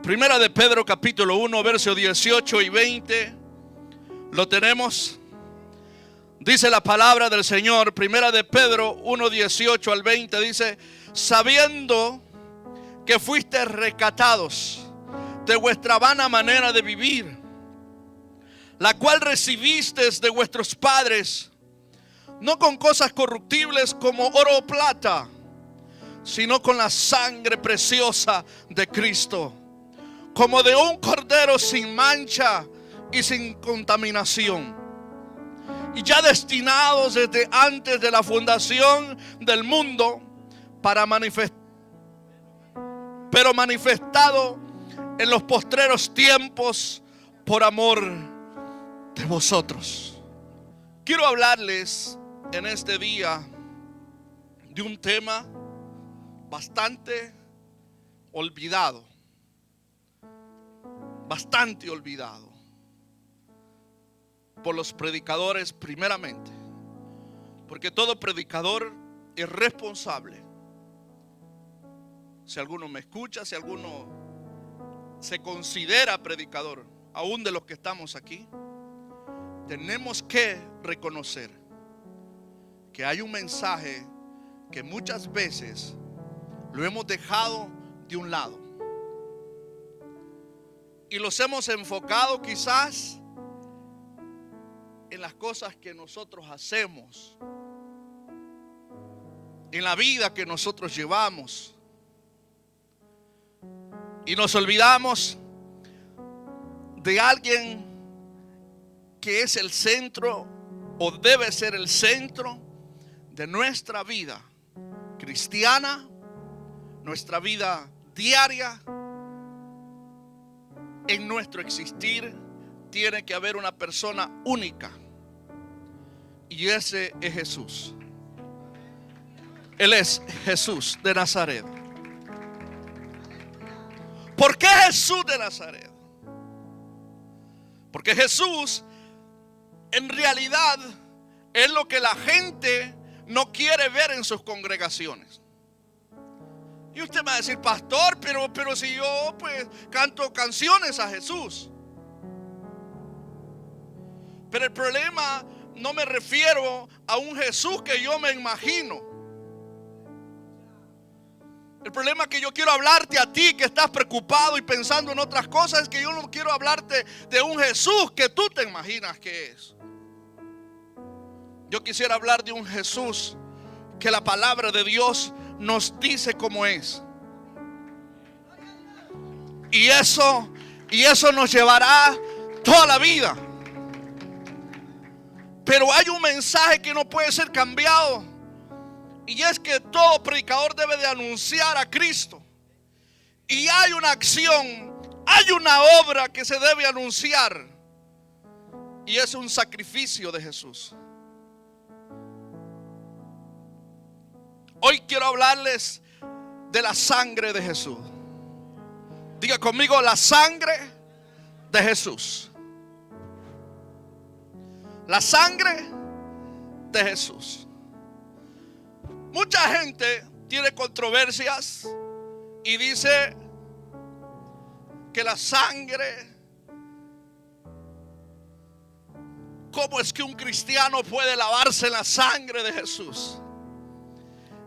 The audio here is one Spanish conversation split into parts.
Primera de Pedro capítulo 1, versos 18 y 20. ¿Lo tenemos? Dice la palabra del Señor. Primera de Pedro 1, 18 al 20. Dice: sabiendo que fuisteis rescatados de vuestra vana manera de vivir, la cual recibisteis de vuestros padres, no con cosas corruptibles como oro o plata, sino con la sangre preciosa de Cristo, como de un cordero sin mancha y sin contaminación, y ya destinados desde antes de la fundación del mundo para pero manifestado en los postreros tiempos por amor de vosotros. Quiero hablarles en este día de un tema bastante olvidado, por los predicadores primeramente, porque todo predicador es responsable. Si alguno me escucha, si alguno se considera predicador, aún de los que estamos aquí, tenemos que reconocer que hay un mensaje que muchas veces lo hemos dejado de un lado y los hemos enfocado quizás en las cosas que nosotros hacemos, en la vida que nosotros llevamos, y nos olvidamos de alguien que es el centro o debe ser el centro de nuestra vida cristiana, nuestra vida diaria. En nuestro existir tiene que haber una persona única, y ese es Jesús. Él es Jesús de Nazaret. ¿Por qué Jesús de Nazaret? Porque Jesús en realidad es lo que la gente no quiere ver en sus congregaciones. Y usted me va a decir: pastor, pero si yo pues canto canciones a Jesús. Pero el problema, no me refiero a un Jesús que yo me imagino. El problema que yo quiero hablarte a ti que estás preocupado y pensando en otras cosas, es que yo no quiero hablarte de un Jesús que tú te imaginas que es. Yo quisiera hablar de un Jesús que la palabra de Dios nos dice cómo es. Y eso nos llevará toda la vida. Pero hay un mensaje que no puede ser cambiado, y es que todo predicador debe de anunciar a Cristo. Y hay una acción, hay una obra que se debe anunciar, y es un sacrificio de Jesús. Hoy quiero hablarles de la sangre de Jesús. Diga conmigo: la sangre de Jesús. La sangre de Jesús. Mucha gente tiene controversias y dice que la sangre, ¿cómo es que un cristiano puede lavarse en la sangre de Jesús?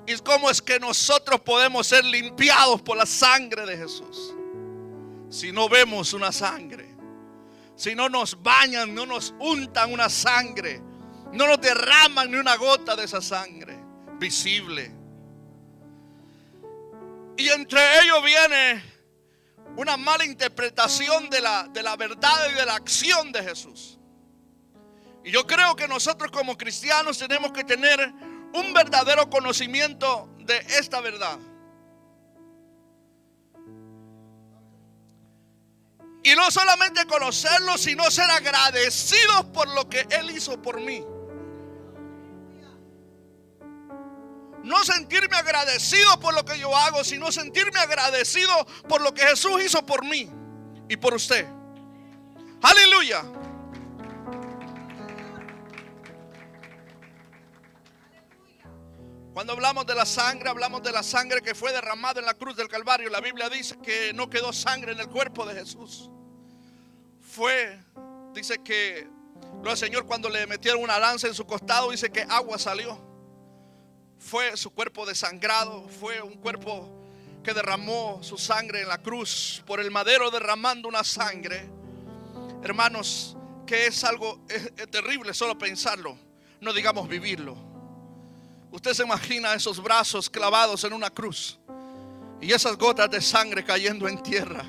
¿Y cómo es que nosotros podemos ser limpiados por la sangre de Jesús? Si no vemos una sangre, si no nos bañan, no nos untan una sangre, no nos derraman ni una gota de esa sangre visible. Y entre ellos viene una mala interpretación de la verdad y de la acción de Jesús. Y yo creo que nosotros como cristianos tenemos que tener un verdadero conocimiento de esta verdad. Y no solamente conocerlo, sino ser agradecidos por lo que Él hizo por mí. No sentirme agradecido por lo que yo hago, sino sentirme agradecido por lo que Jesús hizo por mí y por usted. Aleluya. Cuando hablamos de la sangre, hablamos de la sangre que fue derramada en la cruz del Calvario. La Biblia dice que no quedó sangre en el cuerpo de Jesús. Dice que el Señor, cuando le metieron una lanza en su costado, dice que agua salió. Fue su cuerpo desangrado, fue un cuerpo que derramó su sangre en la cruz, por el madero derramando una sangre, hermanos, que es algo terrible solo pensarlo, no digamos vivirlo. Usted se imagina esos brazos clavados en una cruz y esas gotas de sangre cayendo en tierra.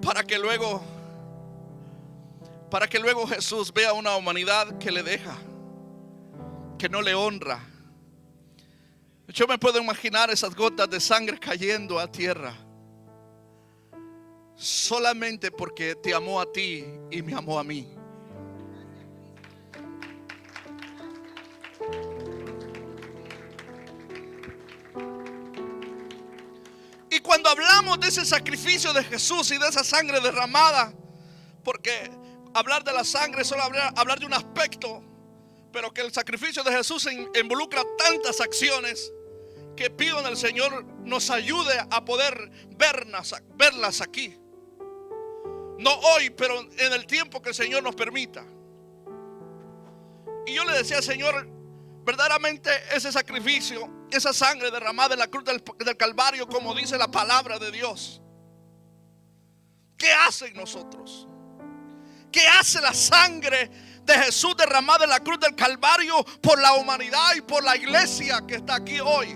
Para que luego Jesús vea una humanidad que le deja, que no le honra. Yo me puedo imaginar esas gotas de sangre cayendo a tierra, solamente porque te amó a ti y me amó a mí. Y cuando hablamos de ese sacrificio de Jesús y de esa sangre derramada, porque hablar de la sangre es solo hablar de un aspecto, pero que el sacrificio de Jesús involucra tantas acciones, que pido en el Señor nos ayude a poder verlas aquí. No hoy, pero en el tiempo que el Señor nos permita. Y yo le decía al Señor, verdaderamente ese sacrificio, esa sangre derramada en la cruz del Calvario, como dice la palabra de Dios, ¿qué hace en nosotros? ¿Qué hace la sangre de Jesús derramada en la cruz del Calvario por la humanidad y por la iglesia que está aquí hoy?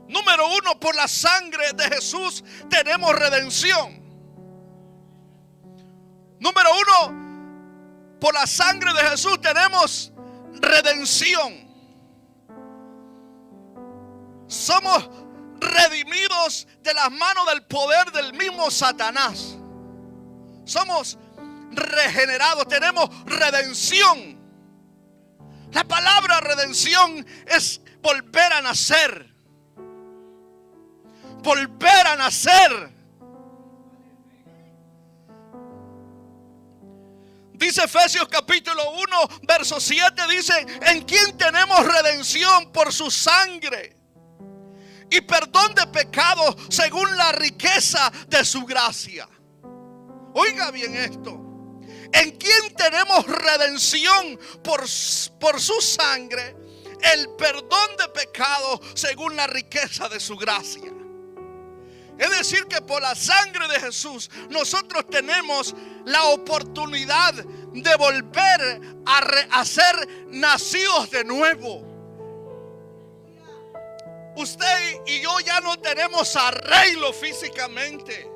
Número uno, por la sangre de Jesús tenemos redención. Número uno, por la sangre de Jesús tenemos redención. Somos redimidos de las manos del poder del mismo Satanás. Somos regenerados, tenemos redención. La palabra redención es volver a nacer. Volver a nacer. Dice Efesios capítulo 1 verso 7, dice: en quien tenemos redención por su sangre y perdón de pecados según la riqueza de su gracia. Oiga bien esto: en quien tenemos redención por su sangre, el perdón de pecados según la riqueza de su gracia. Es decir, que por la sangre de Jesús nosotros tenemos la oportunidad de volver a ser nacidos de nuevo. Usted y yo ya no tenemos arreglo físicamente.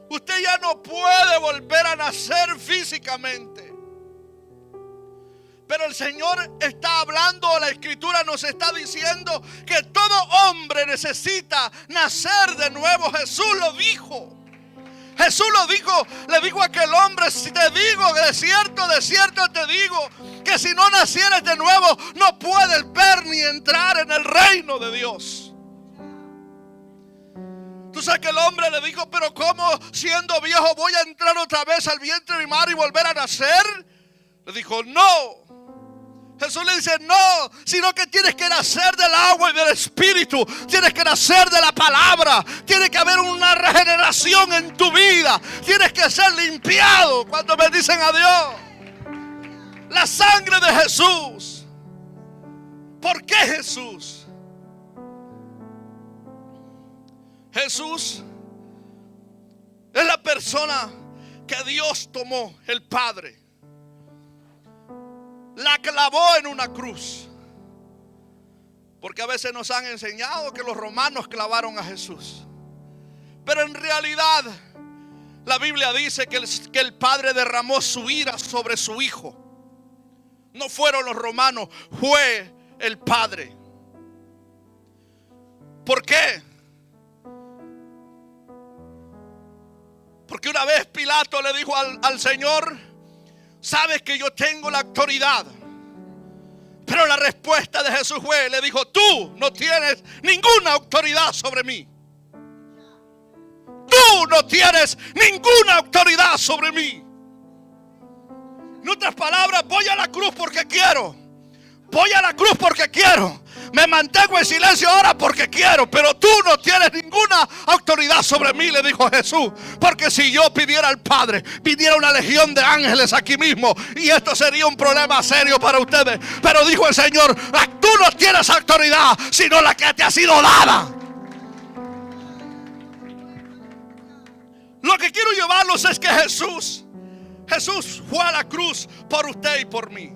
Usted ya no puede volver a nacer físicamente. Pero el Señor está hablando, la Escritura nos está diciendo que todo hombre necesita nacer de nuevo. Jesús lo dijo. Jesús lo dijo, le dijo a aquel hombre: si te digo, de cierto te digo, que si no nacieres de nuevo, no puedes ver ni entrar en el reino de Dios. Tú sabes que el hombre le dijo: pero ¿cómo siendo viejo voy a entrar otra vez al vientre de mi madre y volver a nacer? Le dijo: no. Jesús le dice: no, sino que tienes que nacer del agua y del Espíritu. Tienes que nacer de la palabra. Tiene que haber una regeneración en tu vida. Tienes que ser limpiado. Cuando bendicen a Dios, la sangre de Jesús. ¿Por qué Jesús? Jesús es la persona que Dios tomó, el Padre, la clavó en una cruz. Porque a veces nos han enseñado que los romanos clavaron a Jesús, pero en realidad la Biblia dice que el Padre derramó su ira sobre su Hijo. No fueron los romanos, fue el Padre. ¿Por qué? Porque una vez Pilato le dijo al Señor: sabes que yo tengo la autoridad. Pero la respuesta de Jesús fue, le dijo: tú no tienes ninguna autoridad sobre mí. Tú no tienes ninguna autoridad sobre mí. otras palabras, voy a la cruz porque quiero. Voy a la cruz porque quiero. Me mantengo en silencio ahora porque quiero. Pero tú no tienes ninguna autoridad sobre mí, le dijo Jesús. Porque si yo pidiera al Padre, viniera una legión de ángeles aquí mismo, y esto sería un problema serio para ustedes. Pero dijo el Señor, tú no tienes autoridad, sino la que te ha sido dada. Lo que quiero llevarlos es que Jesús fue a la cruz por usted y por mí.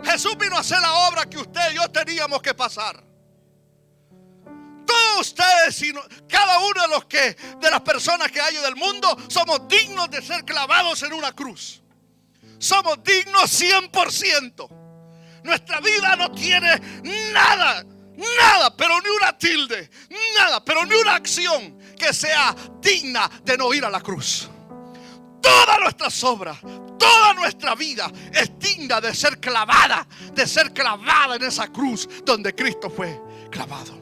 Jesús vino a hacer la obra que usted y yo teníamos que pasar. Todos ustedes, cada uno de las personas que hay del mundo, somos dignos de ser clavados en una cruz. Somos dignos 100%. Nuestra vida no tiene nada, pero ni una tilde, nada, pero ni una acción que sea digna de no ir a la cruz. Todas nuestras obras, toda nuestra vida es digna de ser clavada en esa cruz donde Cristo fue clavado.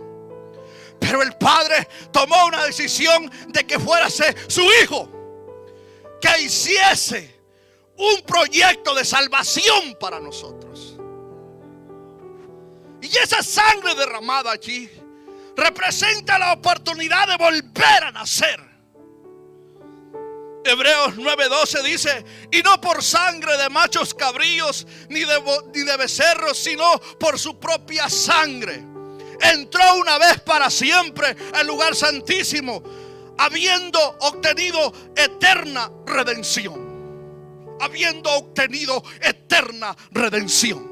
Pero el Padre tomó una decisión de que fuese su Hijo, que hiciese un proyecto de salvación para nosotros. Y esa sangre derramada allí representa la oportunidad de volver a nacer. Hebreos 9:12 dice: y no por sangre de machos cabríos ni de becerros, sino por su propia sangre entró una vez para siempre al lugar santísimo, habiendo obtenido eterna redención. Habiendo obtenido eterna redención.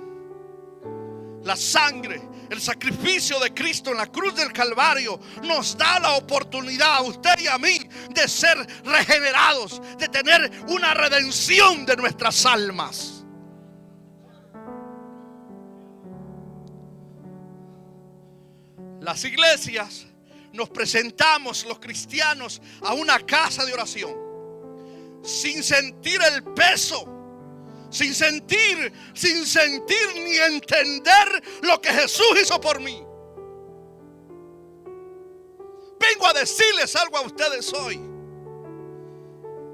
La sangre, el sacrificio de Cristo en la cruz del Calvario nos da la oportunidad a usted y a mí de ser regenerados, de tener una redención de nuestras almas. Las iglesias nos presentamos, los cristianos, a una casa de oración sin sentir el peso, sin sentir ni entender lo que Jesús hizo por mí. Vengo a decirles algo a ustedes hoy,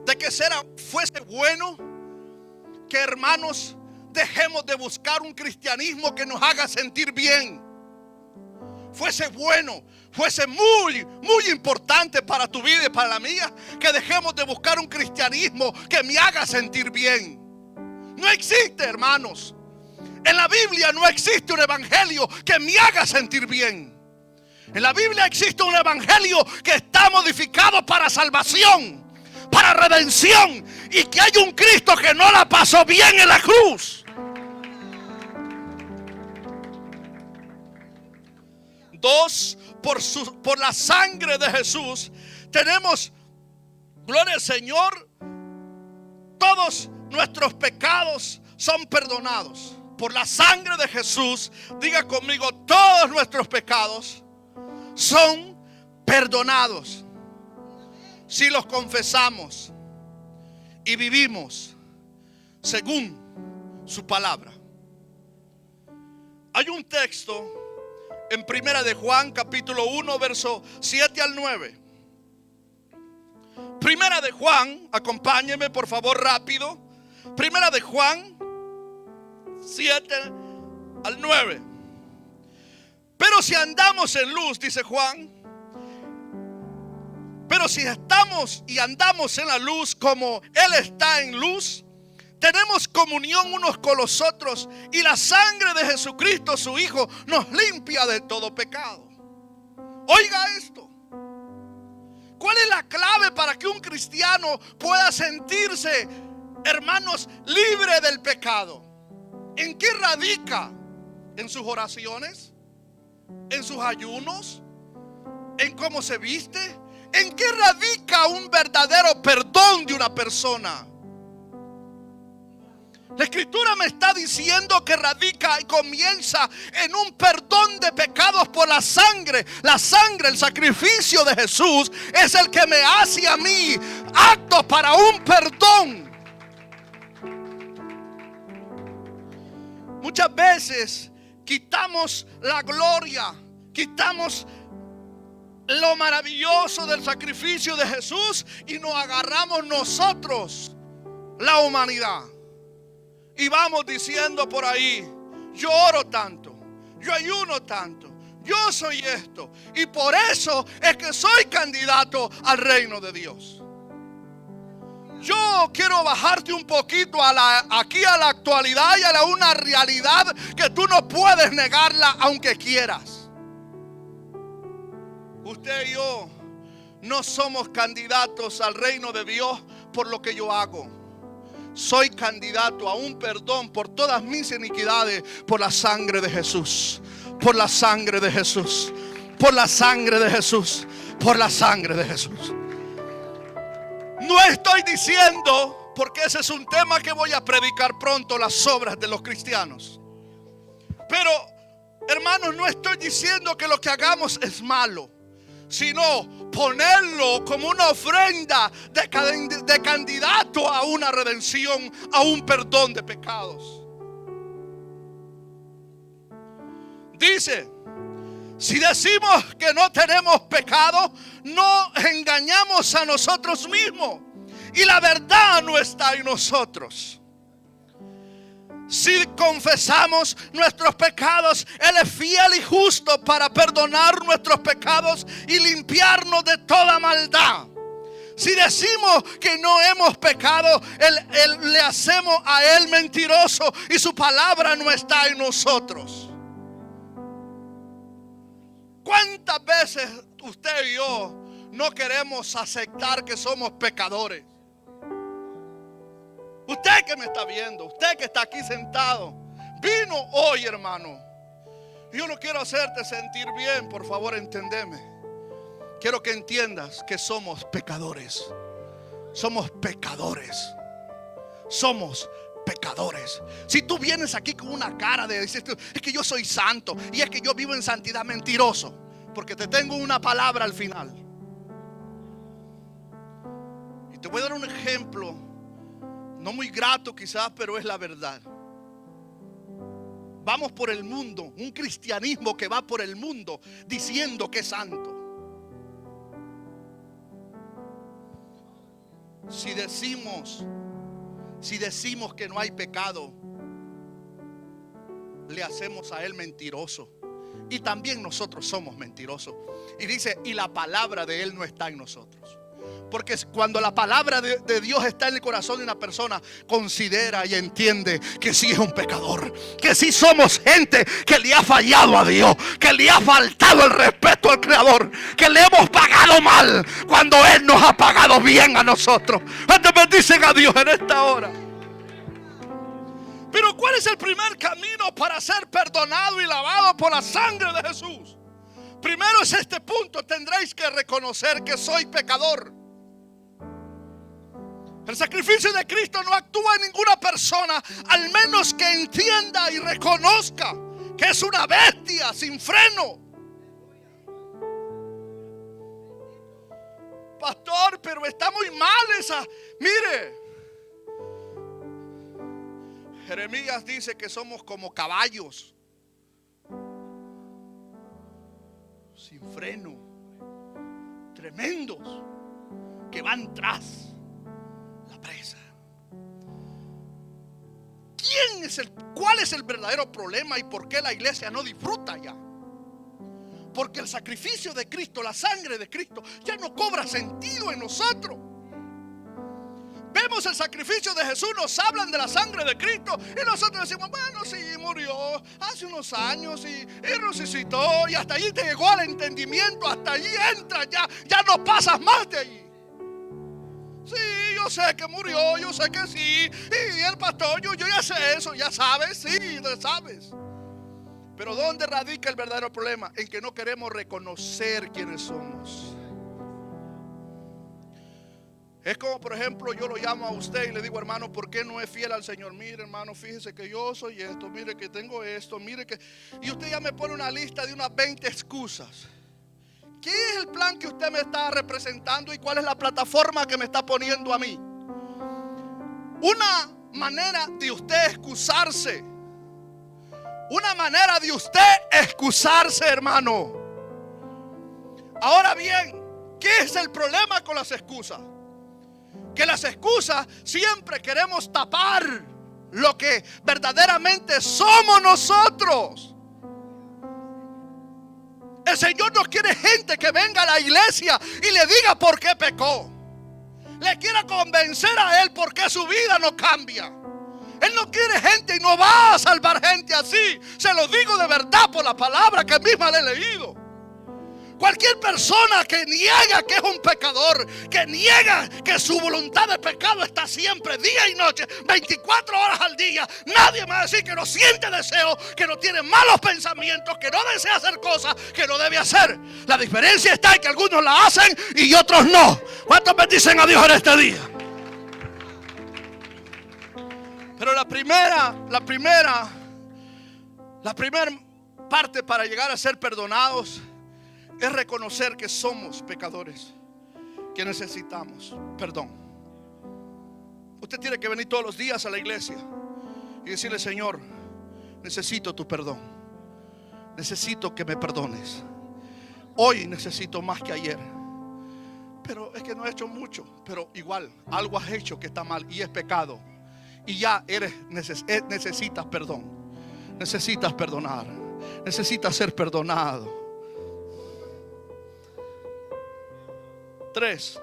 de que fuese bueno que, hermanos, dejemos de buscar un cristianismo que nos haga sentir bien. Fuese bueno, fuese muy, muy importante para tu vida y para la mía, que dejemos de buscar un cristianismo que me haga sentir bien. No existe, hermanos. En la Biblia no existe un evangelio que me haga sentir bien. En la Biblia existe un evangelio que está modificado para salvación, para redención, y que hay un Cristo que no la pasó bien en la cruz. Dos, por la sangre de Jesús tenemos, gloria al Señor, todos nuestros pecados son perdonados. Por la sangre de Jesús, diga conmigo, todos nuestros pecados son perdonados si los confesamos y vivimos según su palabra. Hay un texto en Primera de Juan, capítulo 1, verso 7 al 9. Primera de Juan, acompáñeme por favor rápido. Primera de Juan 7 al 9. Pero si andamos en luz, dice Juan, pero si estamos y andamos en la luz como Él está en luz, tenemos comunión unos con los otros, y la sangre de Jesucristo, su Hijo, nos limpia de todo pecado. Oiga esto. ¿Cuál es la clave para que un cristiano pueda sentirse, hermanos, libre del pecado? ¿En qué radica? ¿En sus oraciones? ¿En sus ayunos? ¿En cómo se viste? ¿En qué radica un verdadero perdón de una persona? La Escritura me está diciendo que radica y comienza en un perdón de pecados por la sangre. La sangre, el sacrificio de Jesús, es el que me hace a mí apto para un perdón. Muchas veces quitamos la gloria, quitamos lo maravilloso del sacrificio de Jesús y nos agarramos nosotros, la humanidad. Y vamos diciendo por ahí: yo oro tanto, yo ayuno tanto, yo soy esto, y por eso es que soy candidato al reino de Dios. Yo quiero bajarte un poquito aquí a la actualidad y a una realidad que tú no puedes negarla aunque quieras. Usted y yo no somos candidatos al reino de Dios por lo que yo hago. Soy candidato a un perdón por todas mis iniquidades por la sangre de Jesús. Por la sangre de Jesús. Por la sangre de Jesús. Por la sangre de Jesús. No estoy diciendo, porque ese es un tema que voy a predicar pronto, las obras de los cristianos. Pero, hermanos, no estoy diciendo que lo que hagamos es malo, sino ponerlo como una ofrenda de candidato a una redención, a un perdón de pecados. Dice: si decimos que no tenemos pecado, no engañamos a nosotros mismos y la verdad no está en nosotros. Si confesamos nuestros pecados, Él es fiel y justo para perdonar nuestros pecados y limpiarnos de toda maldad. Si decimos que no hemos pecado, le hacemos a Él mentiroso y su palabra no está en nosotros. ¿Cuántas veces usted y yo no queremos aceptar que somos pecadores? Usted que me está viendo, usted que está aquí sentado, vino hoy, hermano. Yo no quiero hacerte sentir bien, por favor, entendeme. Quiero que entiendas que somos pecadores. Somos pecadores. Somos pecadores. Si tú vienes aquí con una cara de decir: es que yo soy santo y es que yo vivo en santidad, mentiroso, porque te tengo una palabra al final. Y te voy a dar un ejemplo, no muy grato quizás, pero es la verdad. Vamos por el mundo, un cristianismo que va por el mundo diciendo que es santo. Si decimos que no hay pecado, le hacemos a Él mentiroso. Y también nosotros somos mentirosos. Y dice: y la palabra de Él no está en nosotros. Porque cuando la palabra de Dios está en el corazón de una persona, considera y entiende que sí es un pecador, que sí somos gente que le ha fallado a Dios, que le ha faltado el respeto al Creador, que le hemos pagado mal cuando Él nos ha pagado bien a nosotros. ¿Cuántos bendicen a Dios en esta hora? Pero ¿cuál es el primer camino para ser perdonado y lavado por la sangre de Jesús? Primero es este punto: tendréis que reconocer que soy pecador. El sacrificio de Cristo no actúa en ninguna persona al menos que entienda y reconozca que es una bestia sin freno. Pastor, pero está muy mal esa. Mire, Jeremías dice que somos como caballos sin freno, tremendos, que van tras la presa. ¿Cuál es el verdadero problema y por qué la iglesia no disfruta ya? Porque el sacrificio de Cristo, la sangre de Cristo, ya no cobra sentido en nosotros. Vemos el sacrificio de Jesús, nos hablan de la sangre de Cristo y nosotros decimos: bueno, sí, murió hace unos años y resucitó, y hasta allí te llegó al entendimiento, hasta allí entras, ya no pasas más de allí. Sí, yo sé que murió, yo sé que sí, y el pastor, yo ya sé eso, ya sabes, sí, lo sabes. Pero ¿dónde radica el verdadero problema? En que no queremos reconocer quiénes somos. Es como, por ejemplo, yo lo llamo a usted y le digo: hermano, ¿por qué no es fiel al Señor? Mire, hermano, fíjese que yo soy esto, mire que tengo esto, mire que... Y usted ya me pone una lista de unas 20 excusas. ¿Qué es el plan que usted me está representando y cuál es la plataforma que me está poniendo a mí? Una manera de usted excusarse. Una manera de usted excusarse, hermano. Ahora bien, ¿qué es el problema con las excusas? Que las excusas siempre queremos tapar lo que verdaderamente somos nosotros. El Señor no quiere gente que venga a la iglesia y le diga por qué pecó. Le quiera convencer a Él porque su vida no cambia. Él no quiere gente y no va a salvar gente así. Se lo digo de verdad por la palabra que misma le he leído. Cualquier persona que niega que es un pecador, que niega que su voluntad de pecado está siempre, día y noche, 24 horas al día, nadie me va a decir que no siente deseo, que no tiene malos pensamientos, que no desea hacer cosas que no debe hacer. La diferencia está en que algunos la hacen y otros no. ¿Cuántos bendicen a Dios en este día? Pero la primera parte para llegar a ser perdonados es reconocer que somos pecadores, que necesitamos perdón. Usted tiene que venir todos los días a la iglesia y decirle: Señor, necesito tu perdón, necesito que me perdones. Hoy necesito más que ayer, pero es que no he hecho mucho. Pero igual algo has hecho que está mal y es pecado, y ya necesitas perdón, necesitas perdonar, necesitas ser perdonado. 3.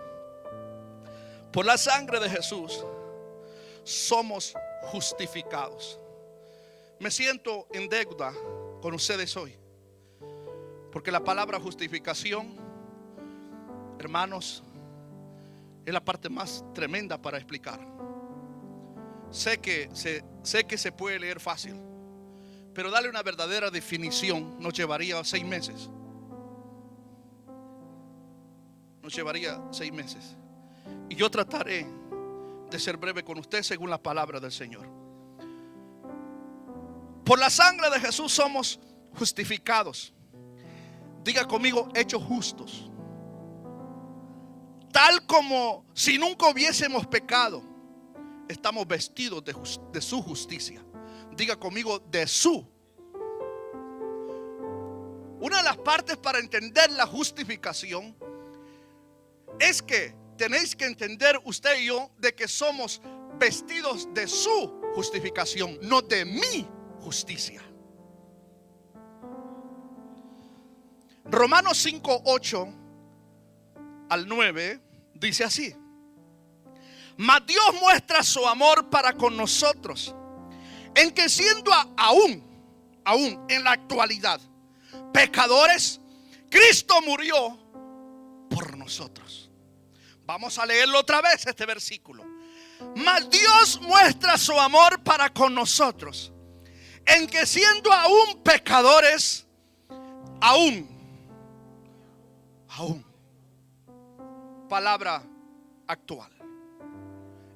Por la sangre de Jesús somos justificados. Me siento en deuda con ustedes hoy, porque la palabra justificación, hermanos, es la parte más tremenda para explicar. Sé que se puede leer fácil, pero darle una verdadera definición nos llevaría 6 meses. Nos llevaría 6 meses. Y yo trataré de ser breve con usted según la palabra del Señor. Por la sangre de Jesús somos justificados. Diga conmigo: hechos justos. Tal como si nunca hubiésemos pecado. Estamos vestidos de su justicia. Diga conmigo: de su. Una de las partes para entender la justificación es que tenéis que entender usted y yo de que somos vestidos de su justificación, no de mi justicia. Romanos 5:8 al 9 dice así: mas Dios muestra su amor para con nosotros, en que siendo aún en la actualidad pecadores, Cristo murió por nosotros. Vamos a leerlo otra vez este versículo. Mas Dios muestra su amor para con nosotros, en que siendo aún pecadores, aún, palabra actual.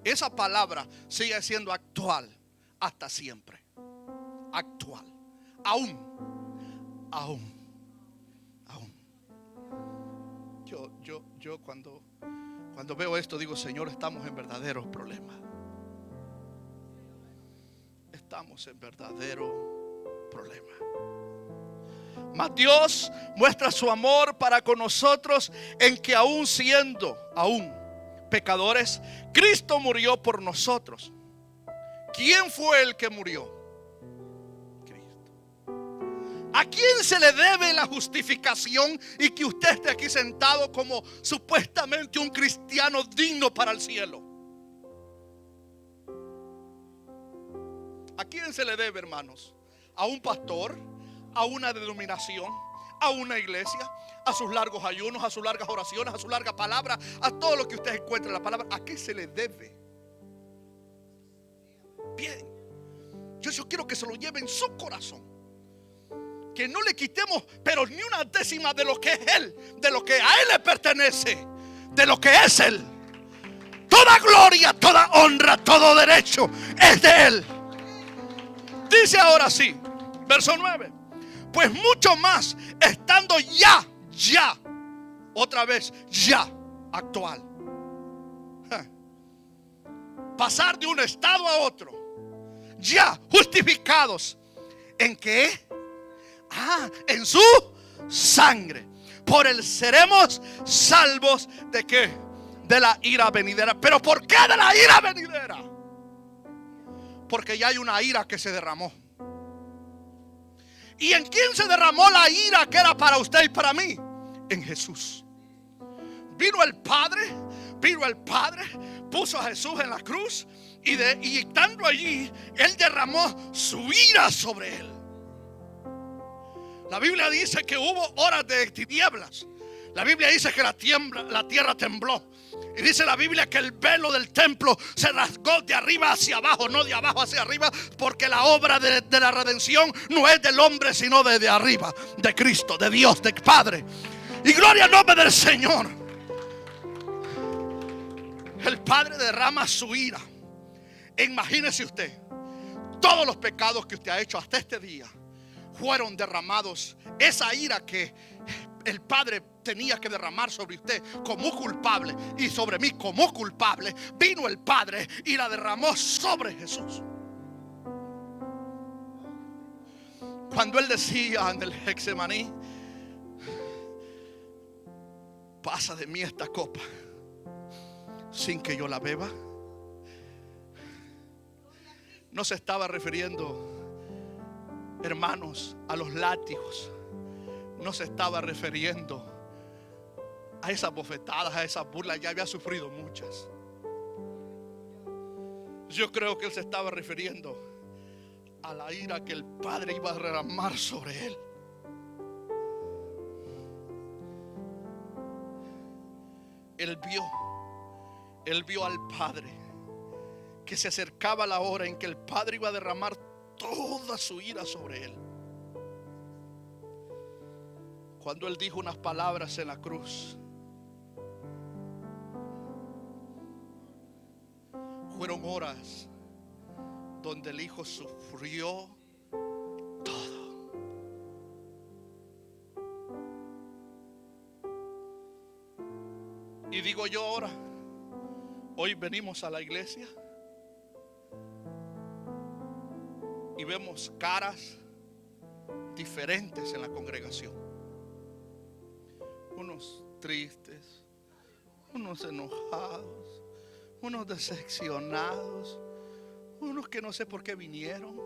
Esa palabra sigue siendo actual hasta siempre. Actual. Aún. Yo cuando veo esto digo: Señor, estamos en verdaderos problemas. Estamos en verdadero problema. Mas Dios muestra su amor para con nosotros, en que aún siendo pecadores, Cristo murió por nosotros. ¿Quién fue el que murió? ¿A quién se le debe la justificación y que usted esté aquí sentado como supuestamente un cristiano digno para el cielo? ¿A quién se le debe, hermanos? ¿A un pastor? ¿A una denominación? ¿A una iglesia? ¿A sus largos ayunos? ¿A sus largas oraciones? ¿A su larga palabra? ¿A todo lo que usted encuentra en la palabra? ¿A qué se le debe? Bien, yo quiero que se lo lleve en su corazón. Que no le quitemos, pero ni una décima de lo que es Él, de lo que a Él le pertenece, de lo que es Él. Toda gloria, toda honra, todo derecho es de Él. Dice ahora sí, verso 9: pues mucho más, estando ya, otra vez, ya, actual. Pasar de un estado a otro, ya, justificados. ¿En qué? En su sangre. Por él seremos salvos. ¿De qué? De la ira venidera. ¿Pero por qué de la ira venidera? Porque ya hay una ira que se derramó. ¿Y en quién se derramó la ira que era para usted y para mí? En Jesús. Vino el Padre, puso a Jesús en la cruz y estando allí, Él derramó su ira sobre Él. La Biblia dice que hubo horas de tinieblas. La Biblia dice que la tierra tembló. Y dice la Biblia que el velo del templo se rasgó de arriba hacia abajo, no de abajo hacia arriba, porque la obra de la redención no es del hombre, sino de arriba, de Cristo, de Dios, de Padre. Y gloria al nombre del Señor. El Padre derrama su ira. Imagínese usted, todos los pecados que usted ha hecho hasta este día fueron derramados. Esa ira que el Padre tenía que derramar sobre usted como culpable y sobre mí como culpable, vino el Padre y la derramó sobre Jesús. Cuando Él decía en el Getsemaní: pasa de mí esta copa sin que yo la beba, no se estaba refiriendo, hermanos, a los látigos. No se estaba refiriendo a esas bofetadas, a esas burlas. Ya había sufrido muchas. Yo creo que Él se estaba refiriendo a la ira que el Padre iba a derramar sobre Él. Él vio al Padre, que se acercaba la hora en que el Padre iba a derramar toda su ira sobre Él. Cuando Él dijo unas palabras en la cruz, fueron horas donde el Hijo sufrió todo. Y digo yo ahora, hoy venimos a la iglesia y vemos caras diferentes en la congregación. Unos tristes, unos enojados, unos decepcionados, unos que no sé por qué vinieron.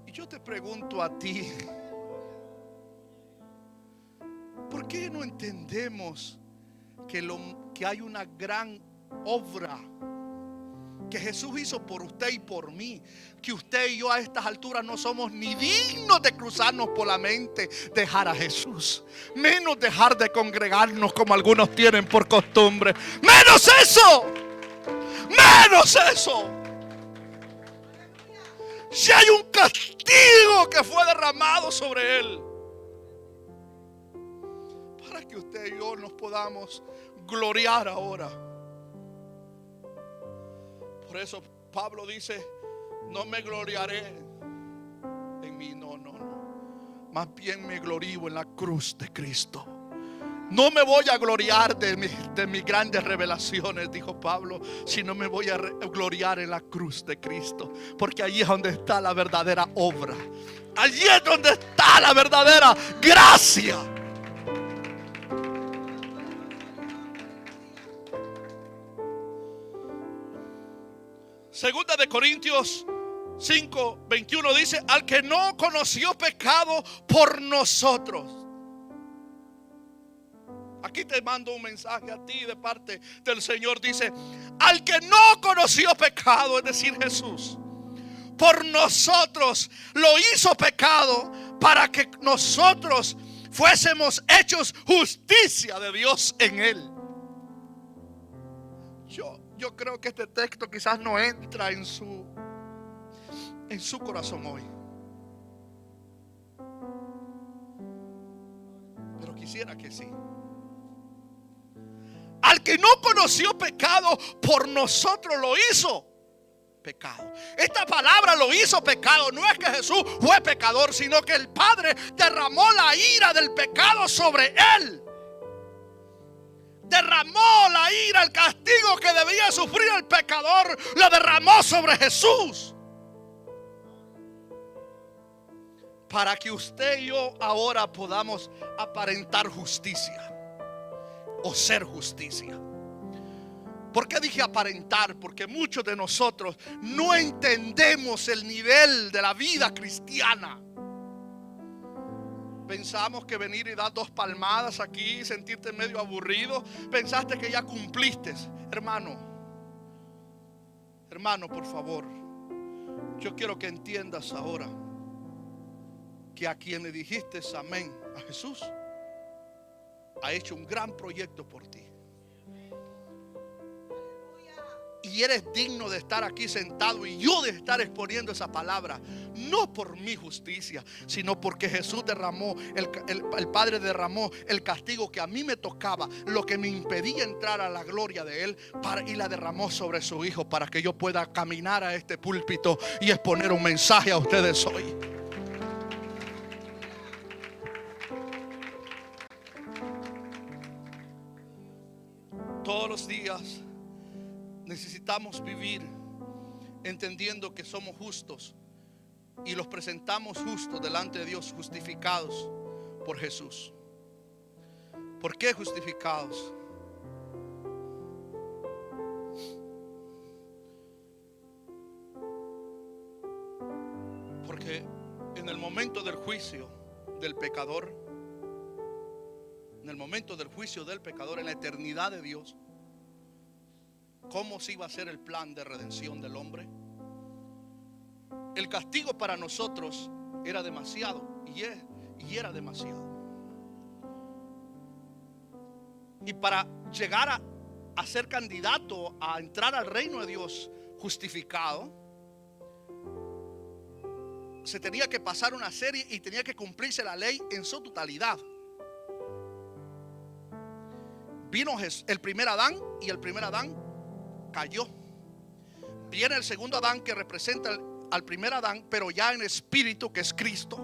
Y yo te pregunto a ti, ¿por qué no entendemos que hay una gran obra que Jesús hizo por usted y por mí? Que usted y yo a estas alturas no somos ni dignos de cruzarnos por la mente dejar a Jesús, menos dejar de congregarnos como algunos tienen por costumbre. Menos eso, menos eso. Si hay un castigo que fue derramado sobre Él, para que usted y yo nos podamos gloriar ahora. Por eso Pablo dice: no me gloriaré en mí, no. Más bien me glorío en la cruz de Cristo. No me voy a gloriar de mis grandes revelaciones, dijo Pablo, sino me voy a gloriar en la cruz de Cristo. Porque allí es donde está la verdadera obra. Allí es donde está la verdadera gracia. Segunda de Corintios 5:21 dice: al que no conoció pecado por nosotros. Aquí te mando un mensaje a ti de parte del Señor. Dice: al que no conoció pecado, es decir, Jesús, por nosotros lo hizo pecado para que nosotros fuésemos hechos justicia de Dios en Él. Yo creo que este texto quizás no entra en su corazón hoy, pero quisiera que sí. Al que no conoció pecado, por nosotros lo hizo pecado. Esta palabra lo hizo pecado. No es que Jesús fue pecador, sino que el Padre derramó la ira del pecado sobre Él. Derramó la ira, el castigo que debía sufrir el pecador, lo derramó sobre Jesús. Para que usted y yo ahora podamos aparentar justicia o ser justicia. ¿Por qué dije aparentar? Porque muchos de nosotros no entendemos el nivel de la vida cristiana. Pensamos que venir y dar 2 palmadas aquí, sentirte medio aburrido, pensaste que ya cumpliste. Hermano, por favor, yo quiero que entiendas ahora que a quien le dijiste amén, a Jesús, ha hecho un gran proyecto por ti. Y eres digno de estar aquí sentado y yo de estar exponiendo esa palabra, no por mi justicia, sino porque Jesús derramó, el Padre derramó el castigo que a mí me tocaba, lo que me impedía entrar a la gloria de Él, y la derramó sobre su Hijo para que yo pueda caminar a este púlpito y exponer un mensaje a ustedes hoy. Todos los días necesitamos vivir entendiendo que somos justos y los presentamos justos delante de Dios, justificados por Jesús. ¿Por qué justificados? Porque en el momento del juicio del pecador, en el momento del juicio del pecador, en la eternidad de Dios, ¿cómo se iba a hacer el plan de redención del hombre? El castigo para nosotros era demasiado y era demasiado. Y para llegar a ser candidato a entrar al reino de Dios justificado, se tenía que pasar una serie y tenía que cumplirse la ley en su totalidad. Vino el primer Adán y el primer Adán cayó. Viene el segundo Adán que representa al primer Adán, pero ya en espíritu, que es Cristo.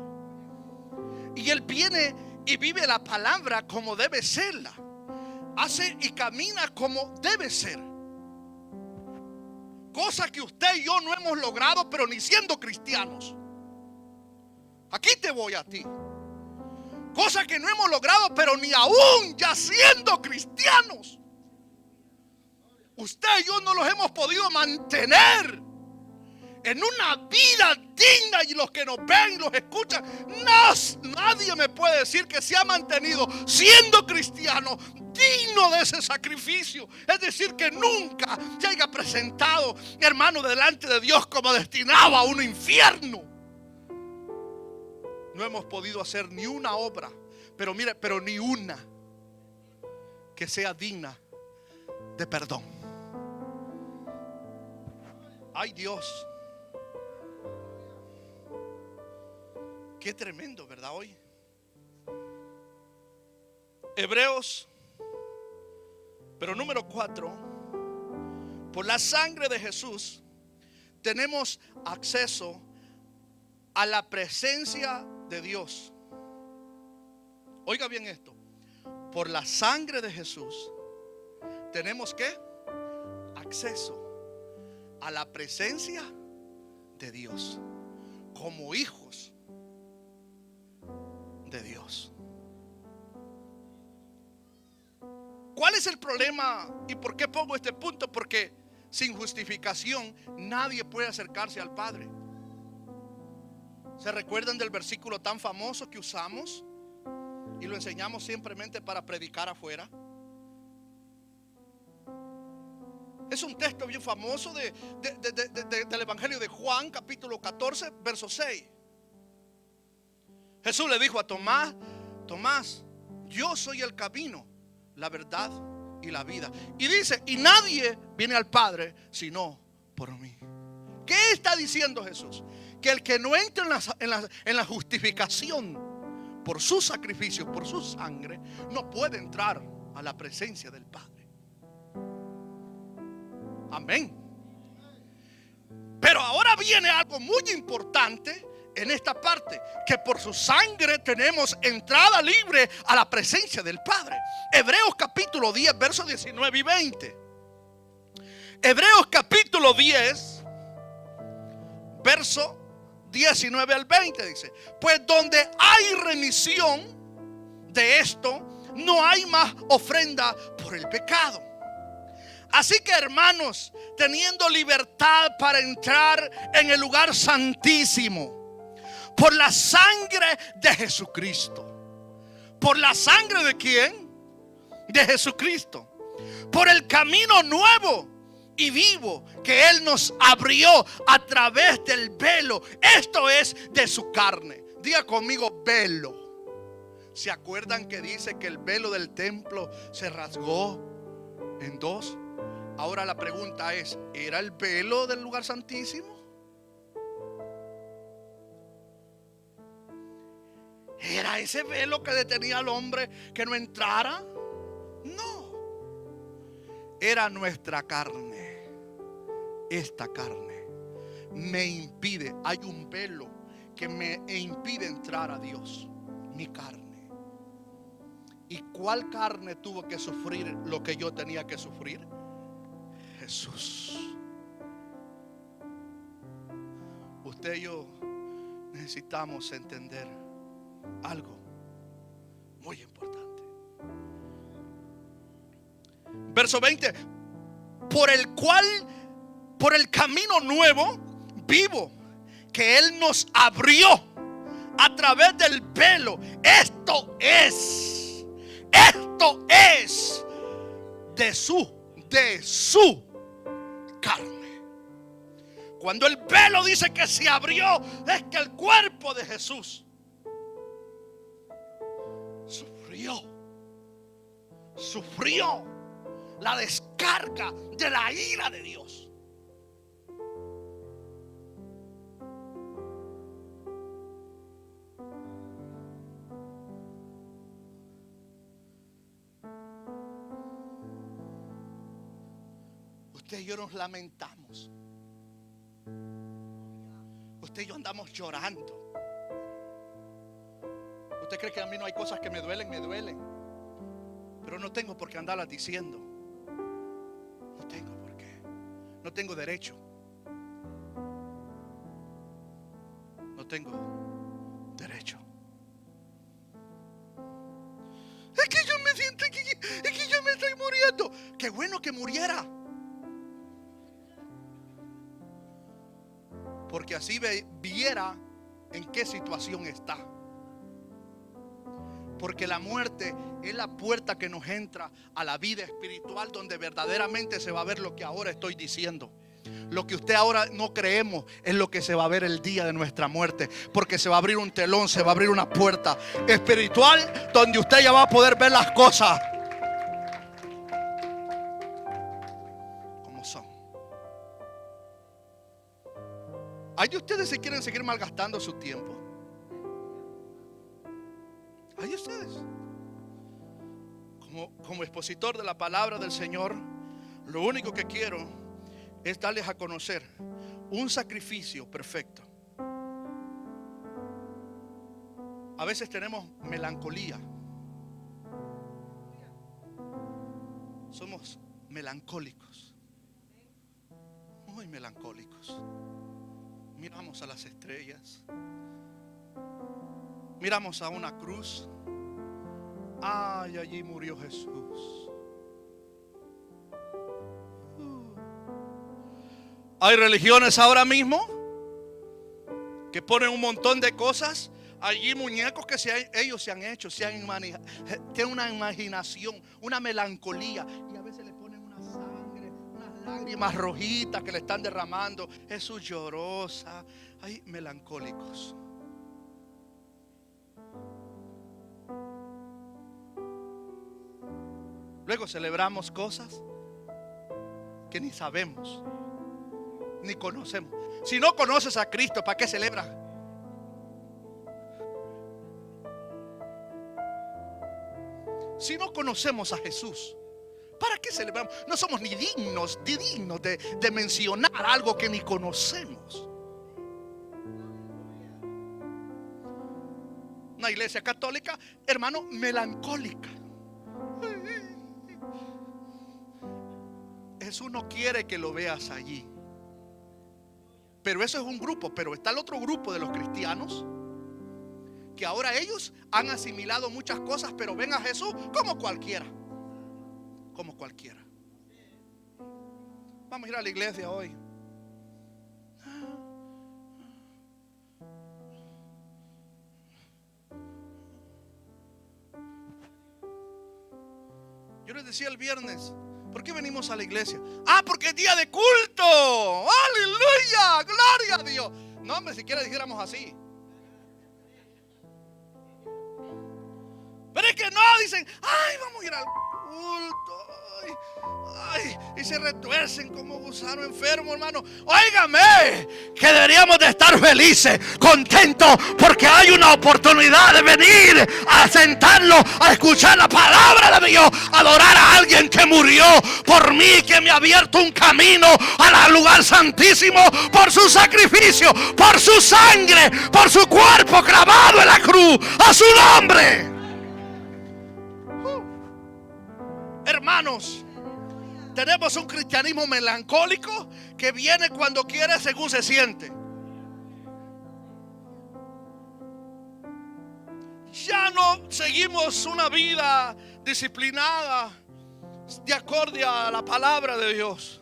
Y él viene y vive la palabra como debe serla. Hace y camina como debe ser. Cosa que usted y yo no hemos logrado, pero ni siendo cristianos. Aquí te voy a ti. Cosa que no hemos logrado, pero ni aún ya siendo cristianos. Usted y yo no los hemos podido mantener en una vida digna. Y los que nos ven y los escuchan, nadie me puede decir que se ha mantenido siendo cristiano digno de ese sacrificio. Es decir, que nunca se haya presentado, hermano, delante de Dios como destinado a un infierno. No hemos podido hacer ni una obra, pero mire, pero ni una que sea digna de perdón. Ay, Dios, qué tremendo, ¿verdad? Hoy Hebreos, pero número 4, por la sangre de Jesús tenemos acceso a la presencia de Dios. Oiga bien esto: por la sangre de Jesús tenemos ¿qué? Acceso a la presencia de Dios como hijos de Dios. ¿Cuál es el problema y por qué pongo este punto? Porque sin justificación nadie puede acercarse al Padre. ¿Se recuerdan del versículo tan famoso que usamos y lo enseñamos simplemente para predicar afuera? Es un texto bien famoso del Evangelio de Juan, capítulo 14, verso 6. Jesús le dijo a Tomás: Tomás, yo soy el camino, la verdad y la vida. Y dice: y nadie viene al Padre sino por mí. ¿Qué está diciendo Jesús? Que el que no entra en la justificación por su sacrificio, por su sangre, no puede entrar a la presencia del Padre. Amén. Pero ahora viene algo muy importante en esta parte: que por su sangre tenemos entrada libre a la presencia del Padre. Hebreos capítulo 10, versos 19 y 20. Hebreos capítulo 10, verso 19 al 20 dice: pues donde hay remisión de esto, no hay más ofrenda por el pecado. Así que, hermanos, teniendo libertad para entrar en el lugar santísimo por la sangre de Jesucristo. ¿Por la sangre de quién? De Jesucristo. Por el camino nuevo y vivo que Él nos abrió a través del velo. Esto es de su carne. Diga conmigo, velo. ¿Se acuerdan que dice que el velo del templo se rasgó en dos? Ahora la pregunta es, ¿era el velo del lugar santísimo? ¿Era ese velo que detenía al hombre que no entrara? No. Era nuestra carne. Esta carne me impide. Hay un velo que me impide entrar a Dios. Mi carne. ¿Y cuál carne tuvo que sufrir lo que yo tenía que sufrir? Jesús. Usted y yo necesitamos entender algo muy importante. Verso 20. Por el camino nuevo, vivo, que Él nos abrió a través del velo. Esto es de su carne. Cuando el velo dice que se abrió, es que el cuerpo de Jesús sufrió la descarga de la ira de Dios. Usted y yo nos lamentamos. Usted y yo andamos llorando. ¿Usted cree que a mí no hay cosas que me duelen? Me duelen. Pero no tengo por qué andarlas diciendo. No tengo por qué. No tengo derecho. No tengo derecho. Es que yo me siento es que yo me estoy muriendo. Qué bueno que muriera. Porque así viera en qué situación está. Porque la muerte es la puerta que nos entra a la vida espiritual, donde verdaderamente se va a ver lo que ahora estoy diciendo. Lo que usted ahora no creemos es lo que se va a ver el día de nuestra muerte. Porque se va a abrir un telón, se va a abrir una puerta espiritual donde usted ya va a poder ver las cosas como son. ¿Hay de ustedes que quieren seguir malgastando su tiempo? ¿Hay de ustedes? Como expositor de la palabra del Señor, lo único que quiero es darles a conocer un sacrificio perfecto. A veces tenemos melancolía. Somos melancólicos. Muy melancólicos. Miramos a las estrellas. Miramos a una cruz. Ay, allí murió Jesús. Hay religiones ahora mismo que ponen un montón de cosas. Allí muñecos que ellos se han hecho, tienen una imaginación, una melancolía. Y a veces le ponen una sangre, unas lágrimas rojitas que le están derramando. Jesús llorosa. Hay melancólicos. Luego celebramos cosas que ni sabemos, ni conocemos. Si no conoces a Cristo, ¿para qué celebras? Si no conocemos a Jesús, ¿para qué celebramos? No somos ni dignos de mencionar algo que ni conocemos. Una iglesia católica, hermano, melancólica. Jesús no quiere que lo veas allí. Pero eso es un grupo. Pero está el otro grupo de los cristianos, que ahora ellos han asimilado muchas cosas, pero ven a Jesús como cualquiera. Como cualquiera. Vamos a ir a la iglesia hoy. Yo les decía el viernes, ¿por qué venimos a la iglesia? Ah, porque es día de culto. Aleluya, gloria a Dios. No, hombre, siquiera dijéramos así. Pero es que no, dicen, ay, vamos a ir al culto. Ay, y se retuercen como gusano enfermo, hermano. Óigame, que deberíamos de estar felices, contentos, porque hay una oportunidad de venir a sentarnos, a escuchar la palabra de Dios, a adorar a alguien que murió por mí, que me ha abierto un camino al lugar santísimo por su sacrificio, por su sangre, por su cuerpo clavado en la cruz, a su nombre. Hermanos, tenemos un cristianismo melancólico que viene cuando quiere según se siente. Ya no seguimos una vida disciplinada de acuerdo a la palabra de Dios.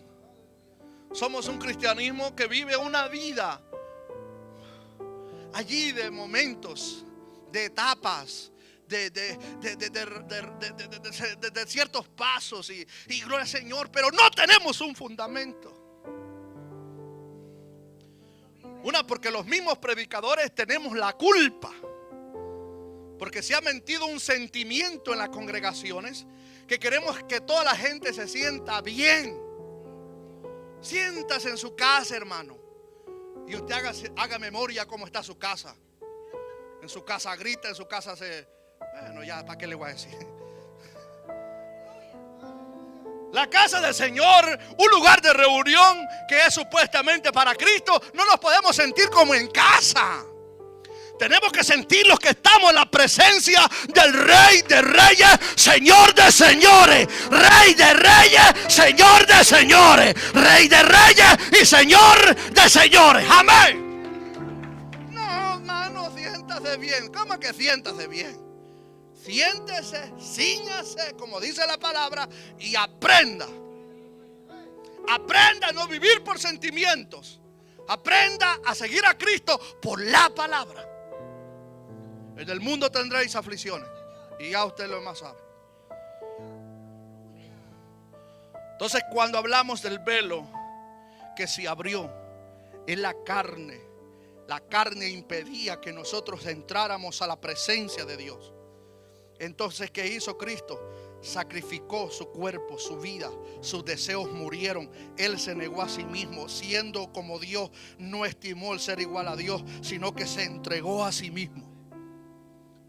Somos un cristianismo que vive una vida allí de momentos, de etapas, de ciertos pasos y gloria al Señor, pero no tenemos un fundamento. Una, porque los mismos predicadores tenemos la culpa, porque se ha metido un sentimiento en las congregaciones que queremos que toda la gente se sienta bien. Siéntase en su casa, hermano, y usted haga memoria cómo está su casa. En su casa grita, en su casa bueno, ya, ¿para qué le voy a decir? La casa del Señor, un lugar de reunión que es supuestamente para Cristo, no nos podemos sentir como en casa. Tenemos que sentir los que estamos en la presencia del Rey de Reyes, Señor de Señores, Rey de Reyes, Señor de Señores, Rey de Reyes y Señor de Señores. Amén. No, hermano, siéntase bien. ¿Cómo que siéntase bien? Siéntese, cíñase, como dice la palabra, y aprenda. Aprenda a no vivir por sentimientos. Aprenda a seguir a Cristo por la palabra. En el mundo tendréis aflicciones, y ya usted lo más sabe. Entonces, cuando hablamos del velo que se abrió, es la carne. La carne impedía que nosotros entráramos a la presencia de Dios. Entonces, ¿qué hizo Cristo? Sacrificó su cuerpo, su vida, sus deseos murieron. Él se negó a sí mismo, siendo como Dios, no estimó el ser igual a Dios, sino que se entregó a sí mismo,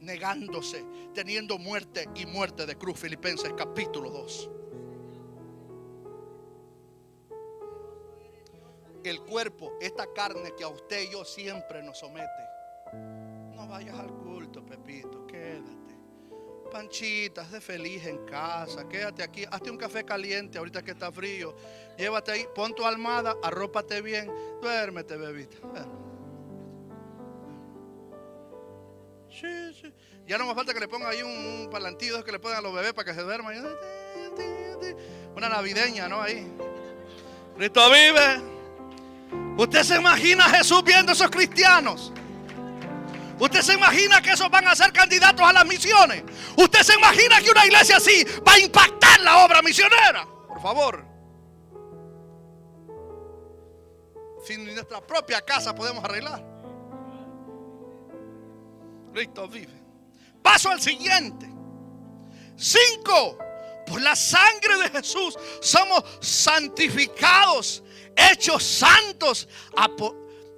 negándose, teniendo muerte y muerte de cruz. Filipenses capítulo 2. El cuerpo, esta carne que a usted y yo siempre nos somete. No vayas al culto, Pepito, quédate. Panchitas, de feliz en casa, quédate aquí, hazte un café caliente ahorita que está frío, llévate ahí, pon tu almohada, arrópate bien, duérmete, bebita. Sí. Ya no me falta que le pongan ahí un parlantillo que le pongan a los bebés para que se duerman. Una navideña, ¿no? Ahí. Cristo vive. ¿Usted se imagina a Jesús viendo a esos cristianos? ¿Usted se imagina que esos van a ser candidatos a las misiones? ¿Usted se imagina que una iglesia así va a impactar la obra misionera? Por favor. Si en nuestra propia casa podemos arreglar. Cristo vive. Paso al siguiente. 5. Por la sangre de Jesús somos santificados, hechos santos,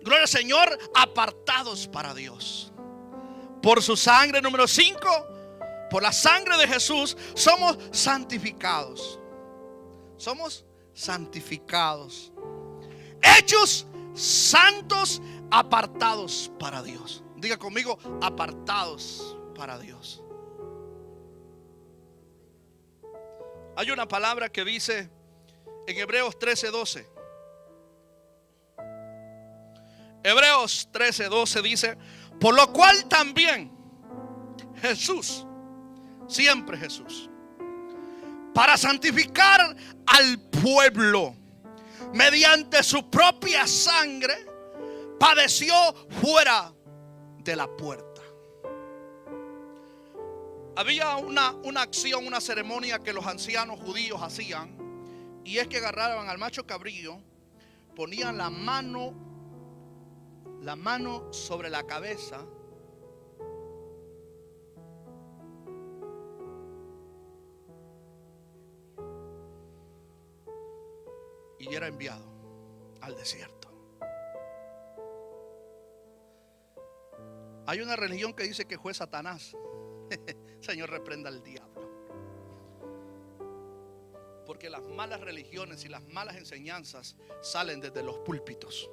gloria al Señor, apartados para Dios. Por su sangre, número 5, por la sangre de Jesús somos santificados. Somos santificados, hechos santos, apartados para Dios. Diga conmigo, apartados para Dios. Hay una palabra que dice en Hebreos 13:12. Hebreos 13:12 dice: por lo cual también Jesús, siempre Jesús, para santificar al pueblo, mediante su propia sangre, padeció fuera de la puerta. Había una acción, una ceremonia que los ancianos judíos hacían, y es que agarraban al macho cabrío, ponían la mano sobre la cabeza y era enviado al desierto. Hay una religión que dice que fue Satanás. Señor, reprenda al diablo. Porque las malas religiones y las malas enseñanzas salen desde los púlpitos.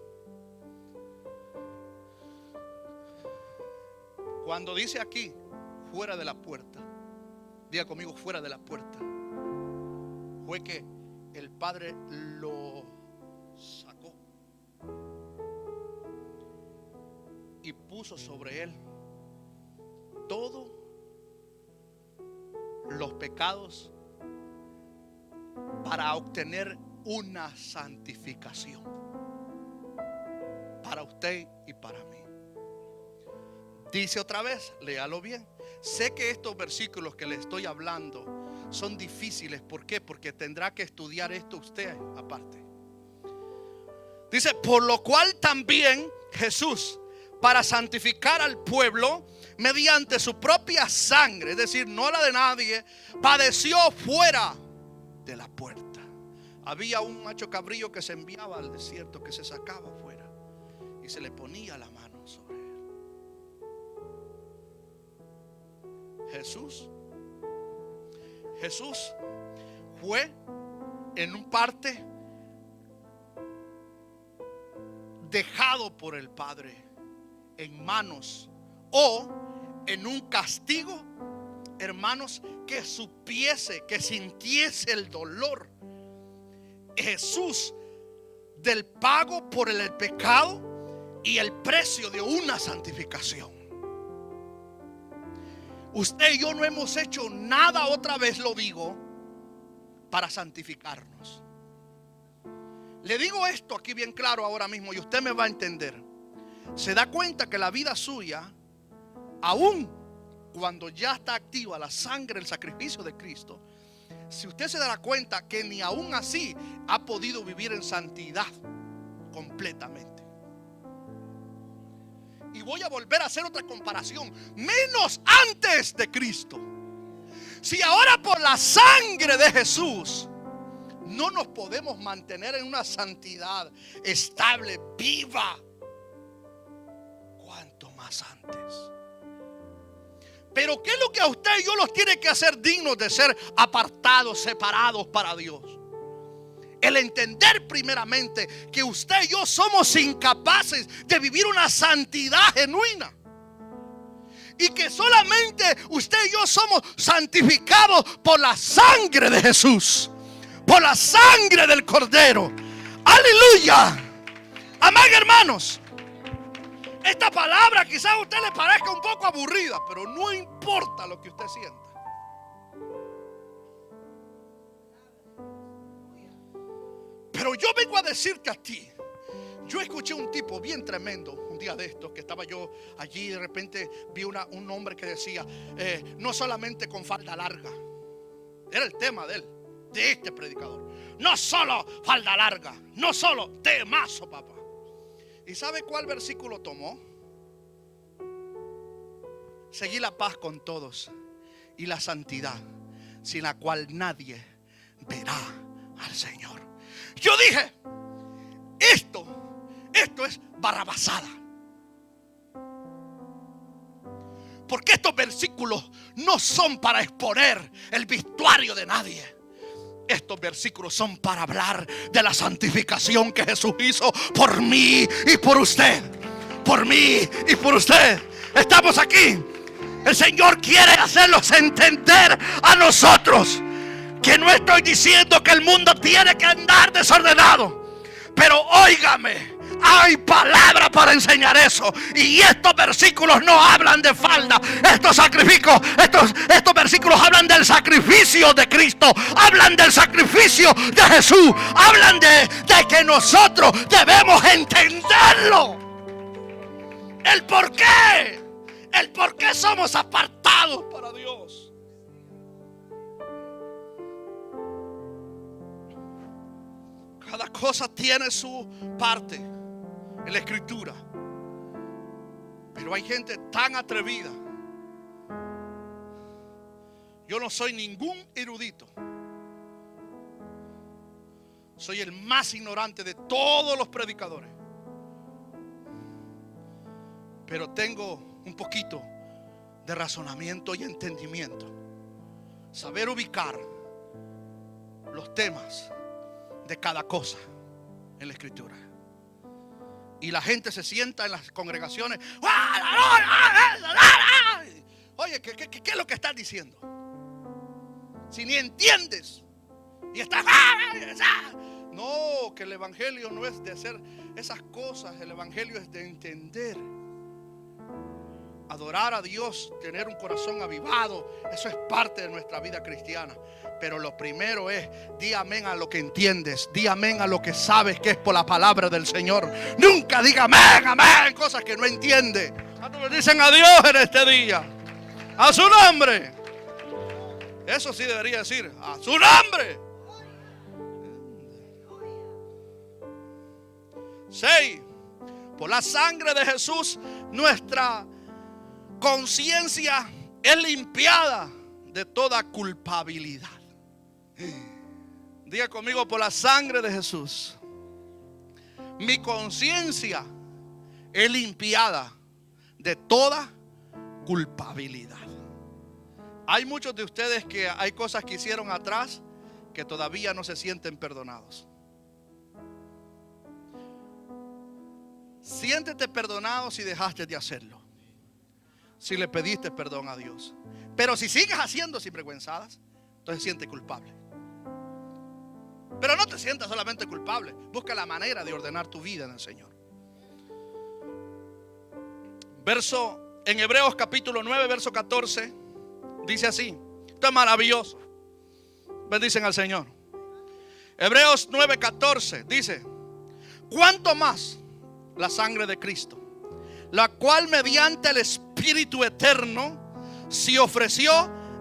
Cuando dice aquí, fuera de la puerta, diga conmigo, fuera de la puerta, fue que el Padre lo sacó y puso sobre él todos los pecados para obtener una santificación para usted y para mí. Dice otra vez, léalo bien. Sé que estos versículos que le estoy hablando son difíciles. ¿Por qué? Porque tendrá que estudiar esto usted aparte. Dice, por lo cual también Jesús, para santificar al pueblo mediante su propia sangre, es decir, no la de nadie, padeció fuera de la puerta. Había un macho cabrío que se enviaba al desierto, que se sacaba fuera y se le ponía la mano sobre él. Jesús fue en un parte dejado por el Padre en manos o en un castigo, hermanos, que supiese, que sintiese el dolor. Jesús, del pago por el pecado y el precio de una santificación. Usted y yo no hemos hecho nada, otra vez lo digo, para santificarnos. Le digo esto aquí bien claro ahora mismo y usted me va a entender. Se da cuenta que la vida suya, aún cuando ya está activa la sangre, el sacrificio de Cristo, si usted se dará cuenta que ni aún así ha podido vivir en santidad completamente. Y voy a volver a hacer otra comparación. Menos antes de Cristo. Si ahora por la sangre de Jesús no nos podemos mantener en una santidad estable, viva, ¿cuánto más antes? Pero ¿qué es lo que a usted y yo los tiene que hacer dignos de ser apartados, separados para Dios? El entender primeramente que usted y yo somos incapaces de vivir una santidad genuina. Y que solamente usted y yo somos santificados por la sangre de Jesús. Por la sangre del Cordero. Aleluya. Amén, hermanos. Esta palabra quizás a usted le parezca un poco aburrida, pero no importa lo que usted sienta. Pero yo vengo a decirte a ti. Yo escuché un tipo bien tremendo un día de estos, que estaba yo allí y de repente vi un hombre que decía, no solamente con falda larga. Era el tema de él, de este predicador. No solo falda larga, no solo temazo, papá. ¿Y sabe cuál versículo tomó? Seguí la paz con todos y la santidad, sin la cual nadie verá al Señor. Yo dije, esto es barrabasada. Porque estos versículos no son para exponer el vestuario de nadie. Estos versículos son para hablar de la santificación que Jesús hizo por mí y por usted. Por mí y por usted. Estamos aquí. El Señor quiere hacerlos entender a nosotros que no estoy diciendo que el mundo tiene que andar desordenado. Pero óigame, Hay palabra para enseñar eso. Y estos versículos no hablan de falda. Estos versículos hablan del sacrificio de Cristo. Hablan del sacrificio de Jesús. Hablan de que nosotros debemos entenderlo. El por qué. El por qué somos apartados para Dios. Cada cosa tiene su parte en la escritura. Pero hay gente tan atrevida. Yo no soy ningún erudito. Soy el más ignorante de todos los predicadores. Pero tengo un poquito de razonamiento y entendimiento. Saber ubicar los temas de cada cosa en la escritura. Y la gente se sienta en las congregaciones. Oye, ¿qué es lo que estás diciendo? Si ni entiendes y estás... No, que el evangelio no es de hacer esas cosas. El evangelio es de entender, adorar a Dios, tener un corazón avivado. Eso es parte de nuestra vida cristiana. Pero lo primero es: di amén a lo que entiendes, di amén a lo que sabes que es por la palabra del Señor. Nunca diga amén, amén, cosas que no entiende. ¿Cuántos dicen a Dios en este día? A su nombre. Eso sí debería decir: a su nombre. 6. Por la sangre de Jesús, nuestra conciencia es limpiada de toda culpabilidad. Diga conmigo: por la sangre de Jesús, mi conciencia es limpiada de toda culpabilidad. Hay muchos de ustedes que hay cosas que hicieron atrás que todavía no se sienten perdonados. Siéntete perdonado si dejaste de hacerlo, si le pediste perdón a Dios. Pero si sigues haciendo sinvergüenzadas, entonces siente culpable. Pero no te sientas solamente culpable. Busca la manera de ordenar tu vida en el Señor. En Hebreos capítulo 9, verso 14, dice así. Esto es maravilloso. Bendicen al Señor. Hebreos 9, 14 dice: ¿cuánto más la sangre de Cristo, la cual mediante el Espíritu eterno se ofreció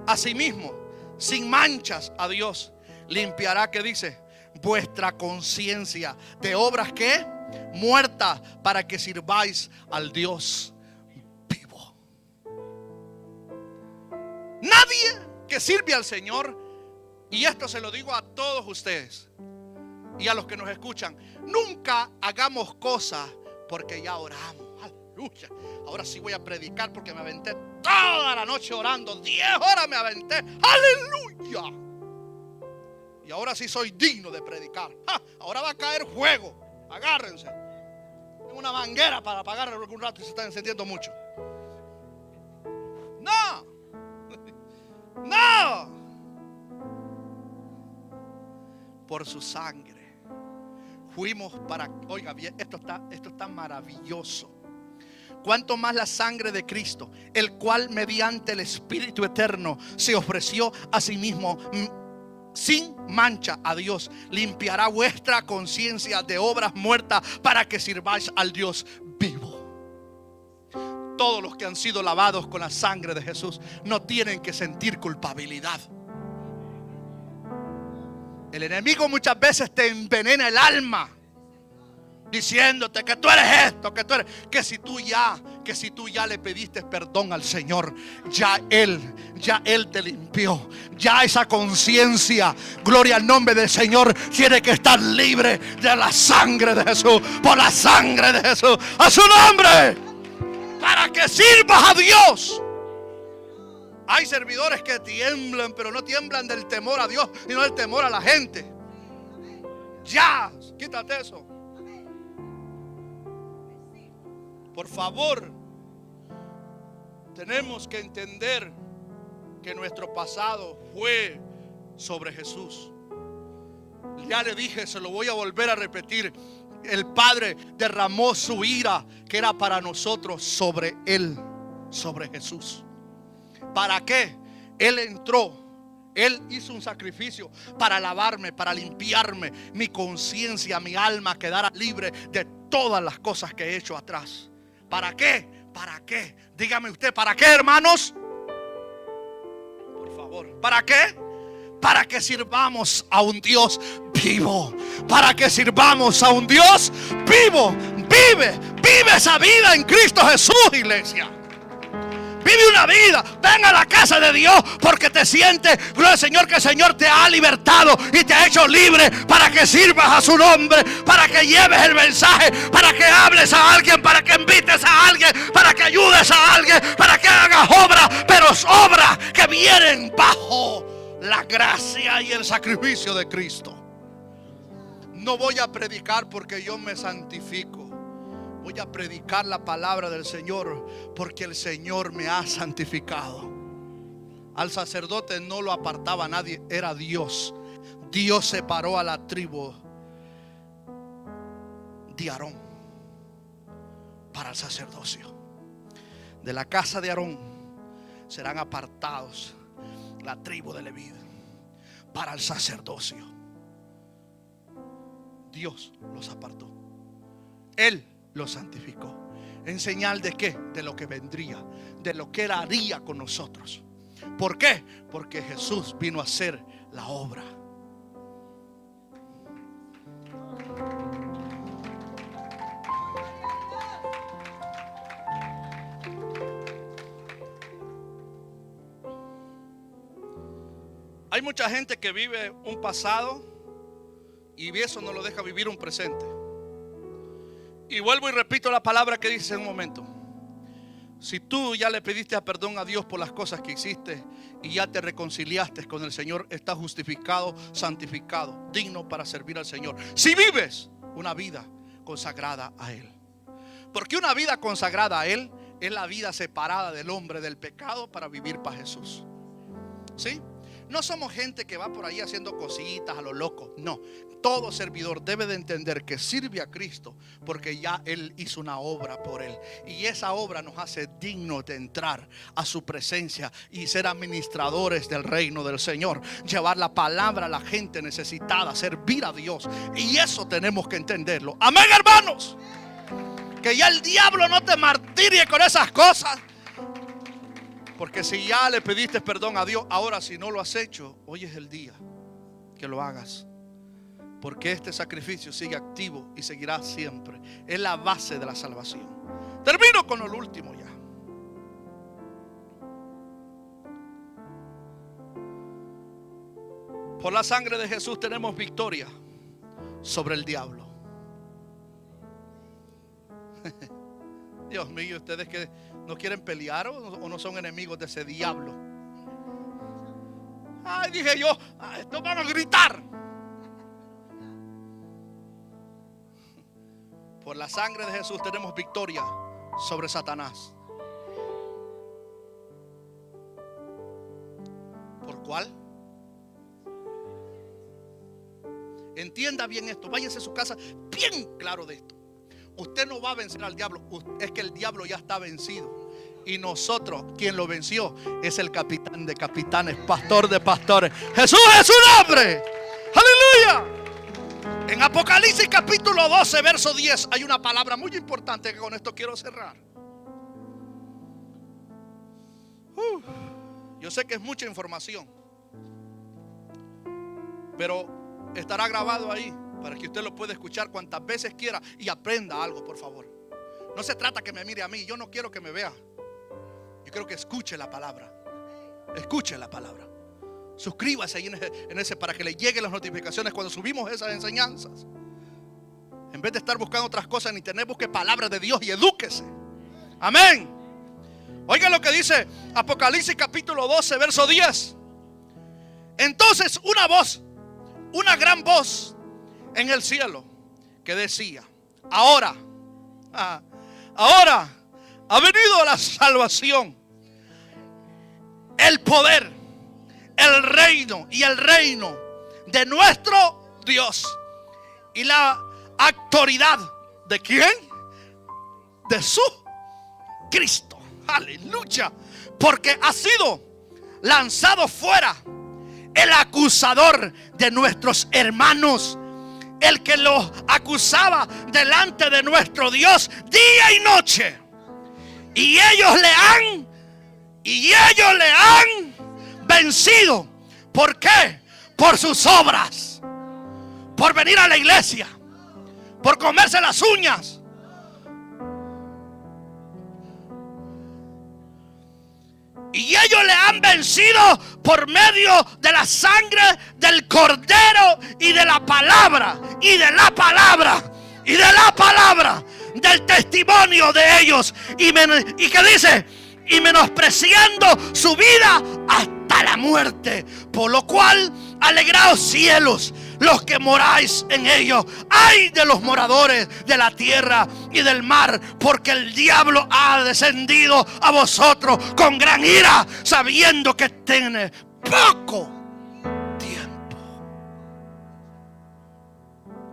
a sí mismo sin manchas a Dios, limpiará, que dice, vuestra conciencia de obras que muertas, para que sirváis al Dios vivo? Nadie que sirve al Señor, y esto se lo digo a todos ustedes y a los que nos escuchan, nunca hagamos cosas porque ya oramos. Aleluya. Ahora sí voy a predicar porque me aventé toda la noche orando. 10 horas me aventé. Aleluya. Y ahora sí soy digno de predicar. Ahora va a caer fuego. Agárrense. Tengo una manguera para apagar algún rato y se está encendiendo mucho. No. No. Por su sangre fuimos para... Oiga bien, esto está maravilloso. Cuanto más la sangre de Cristo, el cual mediante el Espíritu eterno se ofreció a sí mismo sin mancha a Dios, limpiará vuestra conciencia de obras muertas, para que sirváis al Dios vivo. Todos los que han sido lavados con la sangre de Jesús no tienen que sentir culpabilidad. El enemigo muchas veces te envenena el alma diciéndote que tú eres esto, que tú eres, que si tú ya le pediste perdón al Señor, ya Él te limpió. Ya esa conciencia, gloria al nombre del Señor, tiene que estar libre de la sangre de Jesús. Por la sangre de Jesús, a su nombre, para que sirvas a Dios. Hay servidores que tiemblan, pero no tiemblan del temor a Dios, sino del temor a la gente. Ya, quítate eso. Por favor, tenemos que entender que nuestro pasado fue sobre Jesús. Ya le dije, se lo voy a volver a repetir. el Padre derramó su ira que era para nosotros sobre Él, sobre Jesús. ¿Para qué? Él entró. Él hizo un sacrificio para lavarme, para limpiarme, mi conciencia, mi alma quedara libre de todas las cosas que he hecho atrás. ¿Para qué? ¿Para qué? Dígame usted, ¿para qué, hermanos? Por favor, ¿para qué? Para que sirvamos a un Dios vivo. Para que sirvamos a un Dios vivo. Vive esa vida en Cristo Jesús, iglesia. Vive una vida, ven a la casa de Dios porque te sientes, gloria al Señor, que el Señor te ha libertado y te ha hecho libre para que sirvas a su nombre, para que lleves el mensaje, para que hables a alguien, para que invites a alguien, para que ayudes a alguien, para que hagas obras, pero obras que vienen bajo la gracia y el sacrificio de Cristo. No voy a predicar porque yo me santifico. Voy a predicar la palabra del Señor porque el Señor me ha santificado. Al sacerdote no lo apartaba nadie, era Dios. Dios separó a la tribu de Aarón para el sacerdocio. De la casa de Aarón serán apartados la tribu de Leví para el sacerdocio. Dios los apartó. Él los santificó. ¿En señal de qué? De lo que vendría, de lo que Él haría con nosotros. ¿Por qué? Porque Jesús vino a hacer la obra. Hay mucha gente que vive un pasado y eso no lo deja vivir un presente. Y vuelvo y repito la palabra que dice en un momento. Si tú ya le pediste perdón a Dios por las cosas que hiciste y ya te reconciliaste con el Señor, estás justificado, santificado, digno para servir al Señor. Si vives una vida consagrada a Él. Porque una vida consagrada a Él es la vida separada del hombre, del pecado, para vivir para Jesús. ¿Sí? No somos gente que va por ahí haciendo cositas a lo loco. No, todo servidor debe de entender que sirve a Cristo porque ya Él hizo una obra por Él. Y esa obra nos hace dignos de entrar a su presencia y ser administradores del reino del Señor. Llevar la palabra a la gente necesitada, servir a Dios. Y eso tenemos que entenderlo. Amén, hermanos. Que ya el diablo no te martirie con esas cosas. Porque si ya le pediste perdón a Dios, ahora si no lo has hecho, hoy es el día que lo hagas. Porque este sacrificio sigue activo y seguirá siempre. Es la base de la salvación. Termino con lo último ya. Por la sangre de Jesús tenemos victoria sobre el diablo. Dios mío, ustedes que no quieren pelear o no son enemigos de ese diablo. Ay, dije yo, estos van a gritar. Por la sangre de Jesús tenemos victoria sobre Satanás. ¿Por cuál? Entienda bien esto, váyase a su casa bien claro de esto. Usted no va a vencer al diablo, es que el diablo ya está vencido. Y nosotros, quien lo venció, es el capitán de capitanes, pastor de pastores. Jesús es su nombre. Aleluya. En Apocalipsis capítulo 12, verso 10, hay una palabra muy importante que con esto quiero cerrar. Yo sé que es mucha información, pero estará grabado ahí para que usted lo pueda escuchar cuantas veces quiera y aprenda algo, por favor. No se trata que me mire a mí, yo no quiero que me vea. Yo quiero que escuche la palabra. Escuche la palabra. Suscríbase ahí en ese para que le lleguen las notificaciones cuando subimos esas enseñanzas. En vez de estar buscando otras cosas en internet, busque palabra de Dios y edúquese. Amén. Oigan lo que dice Apocalipsis capítulo 12, verso 10. Entonces una voz, una gran voz en el cielo que decía: ahora ha venido la salvación, el poder, el reino de nuestro Dios y la autoridad. ¿De quién? De su Cristo. Aleluya. Porque ha sido lanzado fuera el acusador de nuestros hermanos, el que los acusaba delante de nuestro Dios día y noche. Y ellos le han vencido. ¿Por qué? Por sus obras, por venir a la iglesia, por comerse las uñas. Y ellos le han vencido por medio de la sangre del Cordero y de la palabra, y de la palabra, y de la palabra, del testimonio de ellos. ¿Y qué dice? Y menospreciando su vida hasta la muerte. Por lo cual, alegraos cielos, los que moráis en ellos. Ay de los moradores de la tierra y del mar, porque el diablo ha descendido a vosotros con gran ira, sabiendo que tiene poco tiempo.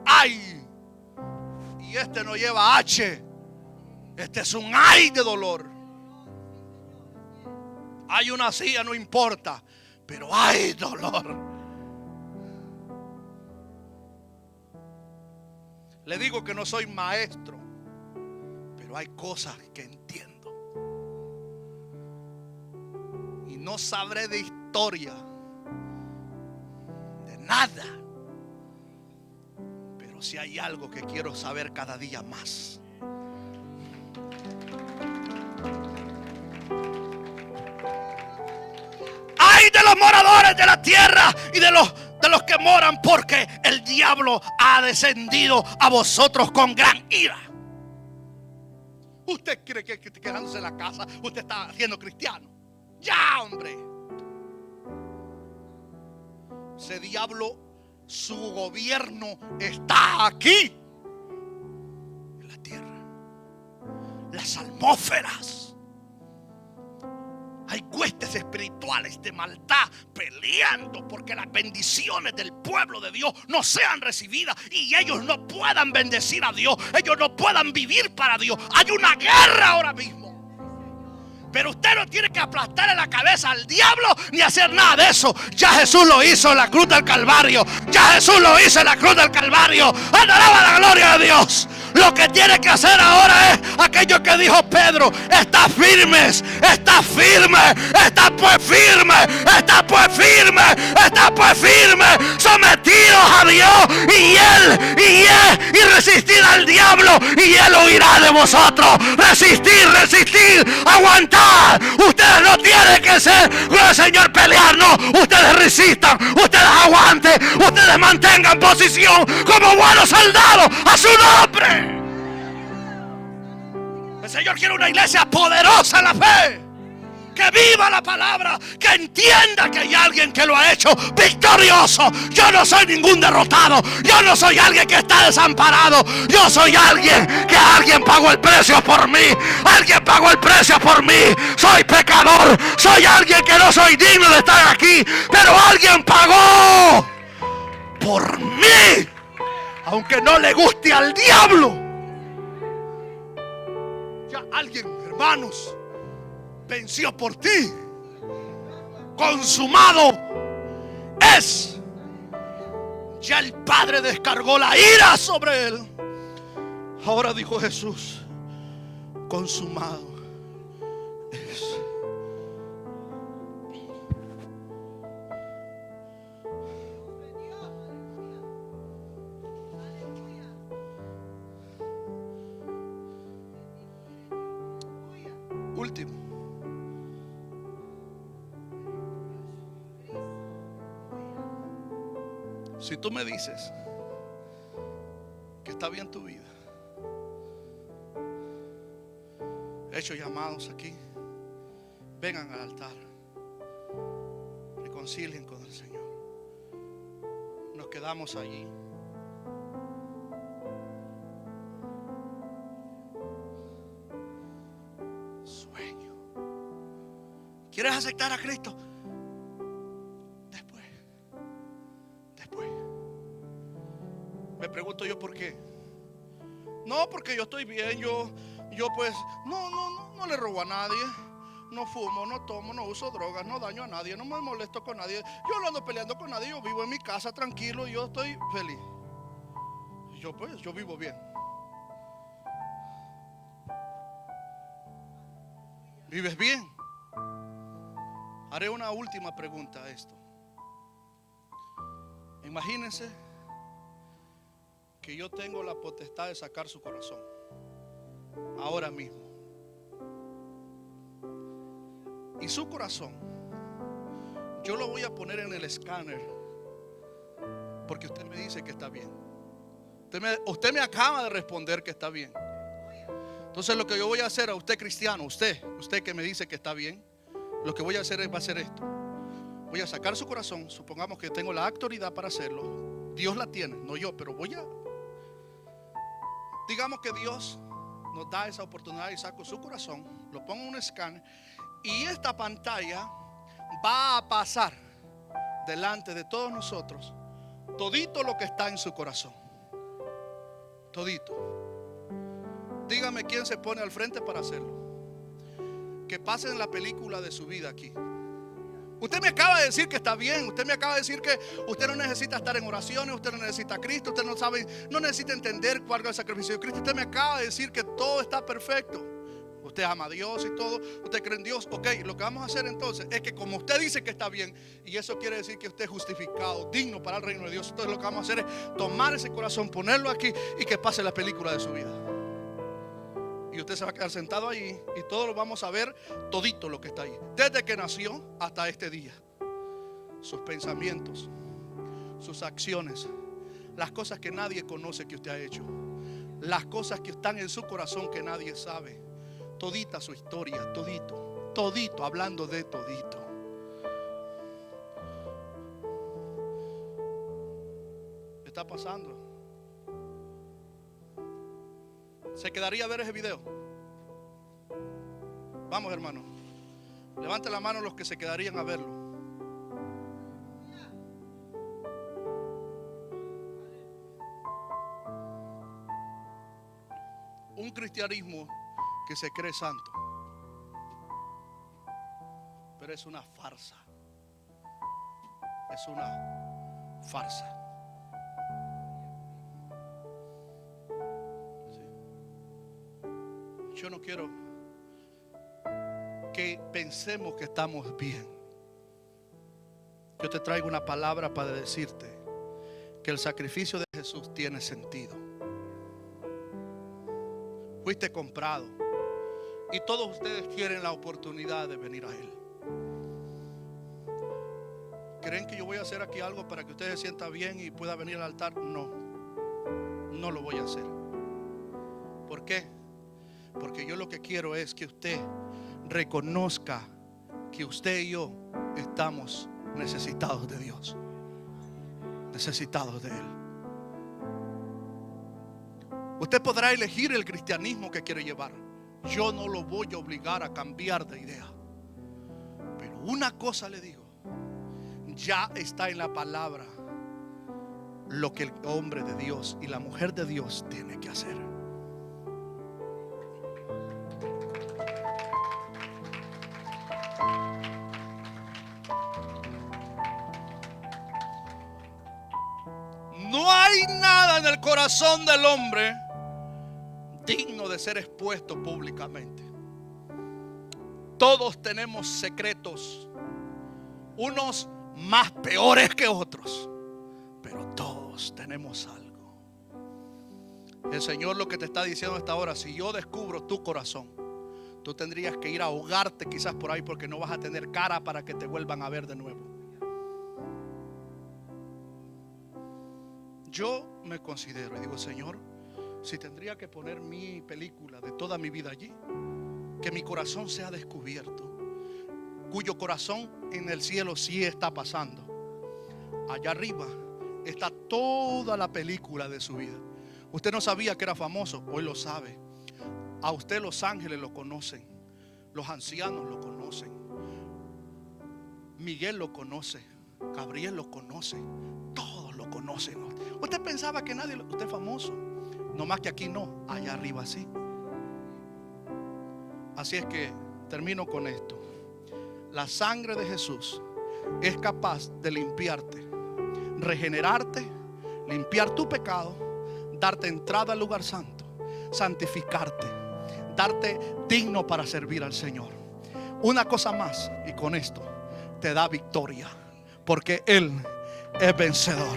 Ay, y este no lleva H, este es un ay de dolor. Hay una silla, no importa, pero hay dolor. Le digo que no soy maestro, pero hay cosas que entiendo. Y no sabré de historia, de nada. Pero si hay algo que quiero saber cada día más. Ay de los moradores de la tierra y de los que moran, porque el diablo ha descendido a vosotros con gran ira. ¿Usted cree que quedándose en la casa usted está siendo cristiano? Ya, hombre. Ese diablo, su gobierno está aquí en la tierra. Las atmósferas. Hay huestes espirituales de maldad peleando porque las bendiciones del pueblo de Dios no sean recibidas y ellos no puedan bendecir a Dios, ellos no puedan vivir para Dios. Hay una guerra ahora mismo. Pero usted no tiene que aplastarle la cabeza al diablo ni hacer nada de eso. Ya Jesús lo hizo en la cruz del Calvario. Ya Jesús lo hizo en la cruz del Calvario. Alaba la gloria de Dios. Lo que tiene que hacer ahora es aquello que dijo Pedro: está firmes, está firme, está pues firme, está pues firme, está pues firme, sometidos a Dios y resistir al diablo y él huirá de vosotros. Resistir, aguantar. Ustedes no tienen que ser con el Señor pelear, no. Ustedes resistan, ustedes aguanten, ustedes mantengan posición como buenos soldados a su nombre. El Señor quiere una iglesia poderosa en la fe, que viva la palabra, que entienda que hay alguien que lo ha hecho victorioso. Yo no soy ningún derrotado, yo no soy alguien que está desamparado, yo soy alguien que alguien pagó el precio por mí, alguien pagó el precio por mí. Soy pecador, soy alguien que no soy digno de estar aquí, pero alguien pagó por mí, aunque no le guste al diablo. Ya alguien, hermanos, venció por ti. Consumado es. Ya el Padre descargó la ira sobre él. Ahora dijo Jesús: consumado es. Último. Si tú me dices que está bien tu vida, he hecho llamados aquí, vengan al altar, reconcilien con el Señor. Nos quedamos allí. Sueño. ¿Quieres aceptar a Cristo? Después. Me pregunto yo por qué. No, porque yo estoy bien, yo pues no le robo a nadie, no fumo, no tomo, no uso drogas, no daño a nadie, no me molesto con nadie, yo no ando peleando con nadie, yo vivo en mi casa tranquilo, yo estoy feliz. Y yo vivo bien. ¿Vives bien? Haré una última pregunta a esto. Imagínense que yo tengo la potestad de sacar su corazón ahora mismo. Y su corazón yo lo voy a poner en el escáner, porque usted me dice que está bien. Usted me acaba de responder que está bien. Entonces lo que yo voy a hacer a usted, cristiano, usted que me dice que está bien, lo que voy a hacer va a ser esto. Voy a sacar su corazón. Supongamos que tengo la autoridad para hacerlo. Dios la tiene, no yo, pero digamos que Dios nos da esa oportunidad y saco su corazón, lo pongo en un escáner, y esta pantalla va a pasar delante de todos nosotros todito lo que está en su corazón. Todito. Dígame quién se pone al frente para hacerlo. Que pasen la película de su vida aquí. Usted me acaba de decir que está bien. Usted me acaba de decir que usted no necesita estar en oraciones. Usted no necesita a Cristo. Usted no necesita entender cuál es el sacrificio de Cristo. Usted me acaba de decir que todo está perfecto. Usted ama a Dios y todo. Usted cree en Dios. Ok, lo que vamos a hacer entonces es que como usted dice que está bien, y eso quiere decir que usted es justificado, digno para el reino de Dios, entonces lo que vamos a hacer es tomar ese corazón, ponerlo aquí y que pase la película de su vida. Y usted se va a quedar sentado allí y todos lo vamos a ver todito lo que está ahí, desde que nació hasta este día. Sus pensamientos, sus acciones, las cosas que nadie conoce que usted ha hecho, las cosas que están en su corazón que nadie sabe. Todita su historia, todito, hablando de todito. Está pasando. ¿Se quedaría a ver ese video? Vamos, hermano. Levante la mano los que se quedarían a verlo. Un cristianismo que se cree santo, pero es una farsa. Es una farsa. Yo no quiero que pensemos que estamos bien. Yo te traigo una palabra para decirte que el sacrificio de Jesús tiene sentido. Fuiste comprado y todos ustedes tienen la oportunidad de venir a Él. ¿Creen que yo voy a hacer aquí algo para que usted se sienta bien y pueda venir al altar? No, no lo voy a hacer. ¿Por qué? Porque yo lo que quiero es que usted reconozca que usted y yo estamos necesitados de Dios, necesitados de Él. Usted podrá elegir el cristianismo que quiere llevar. Yo no lo voy a obligar a cambiar de idea. Pero una cosa le digo, ya está en la palabra lo que el hombre de Dios y la mujer de Dios tiene que hacer. No hay nada en el corazón del hombre digno de ser expuesto públicamente. Todos tenemos secretos, unos más peores que otros, pero todos tenemos algo. El Señor lo que te está diciendo hasta ahora, si yo descubro tu corazón, tú tendrías que ir a ahogarte quizás por ahí, porque no vas a tener cara para que te vuelvan a ver de nuevo. Yo me considero y digo, Señor, si tendría que poner mi película de toda mi vida allí, que mi corazón sea descubierto, cuyo corazón en el cielo sí está pasando. Allá arriba está toda la película de su vida. Usted no sabía que era famoso, hoy lo sabe. A usted los ángeles lo conocen, los ancianos lo conocen, Miguel lo conoce, Gabriel lo conoce, todos lo conocen. Usted pensaba que nadie, usted es famoso. No más que aquí no, allá arriba sí. Así es que termino con esto. La sangre de Jesús es capaz de limpiarte, regenerarte, limpiar tu pecado, darte entrada al lugar santo, santificarte, darte digno para servir al Señor. Una cosa más, y con esto te da victoria, porque Él es vencedor.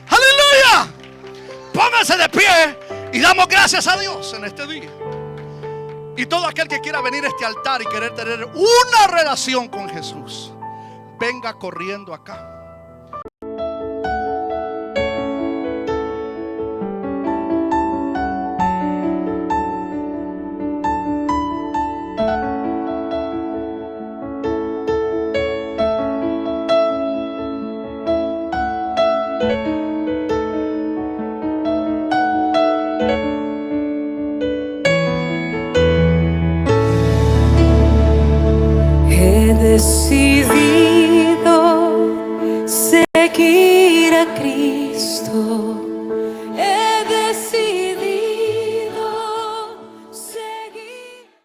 ¡Aleluya! Pónganse de pie y damos gracias a Dios en este día. Y todo aquel que quiera venir a este altar y querer tener una relación con Jesús, venga corriendo acá. He decidido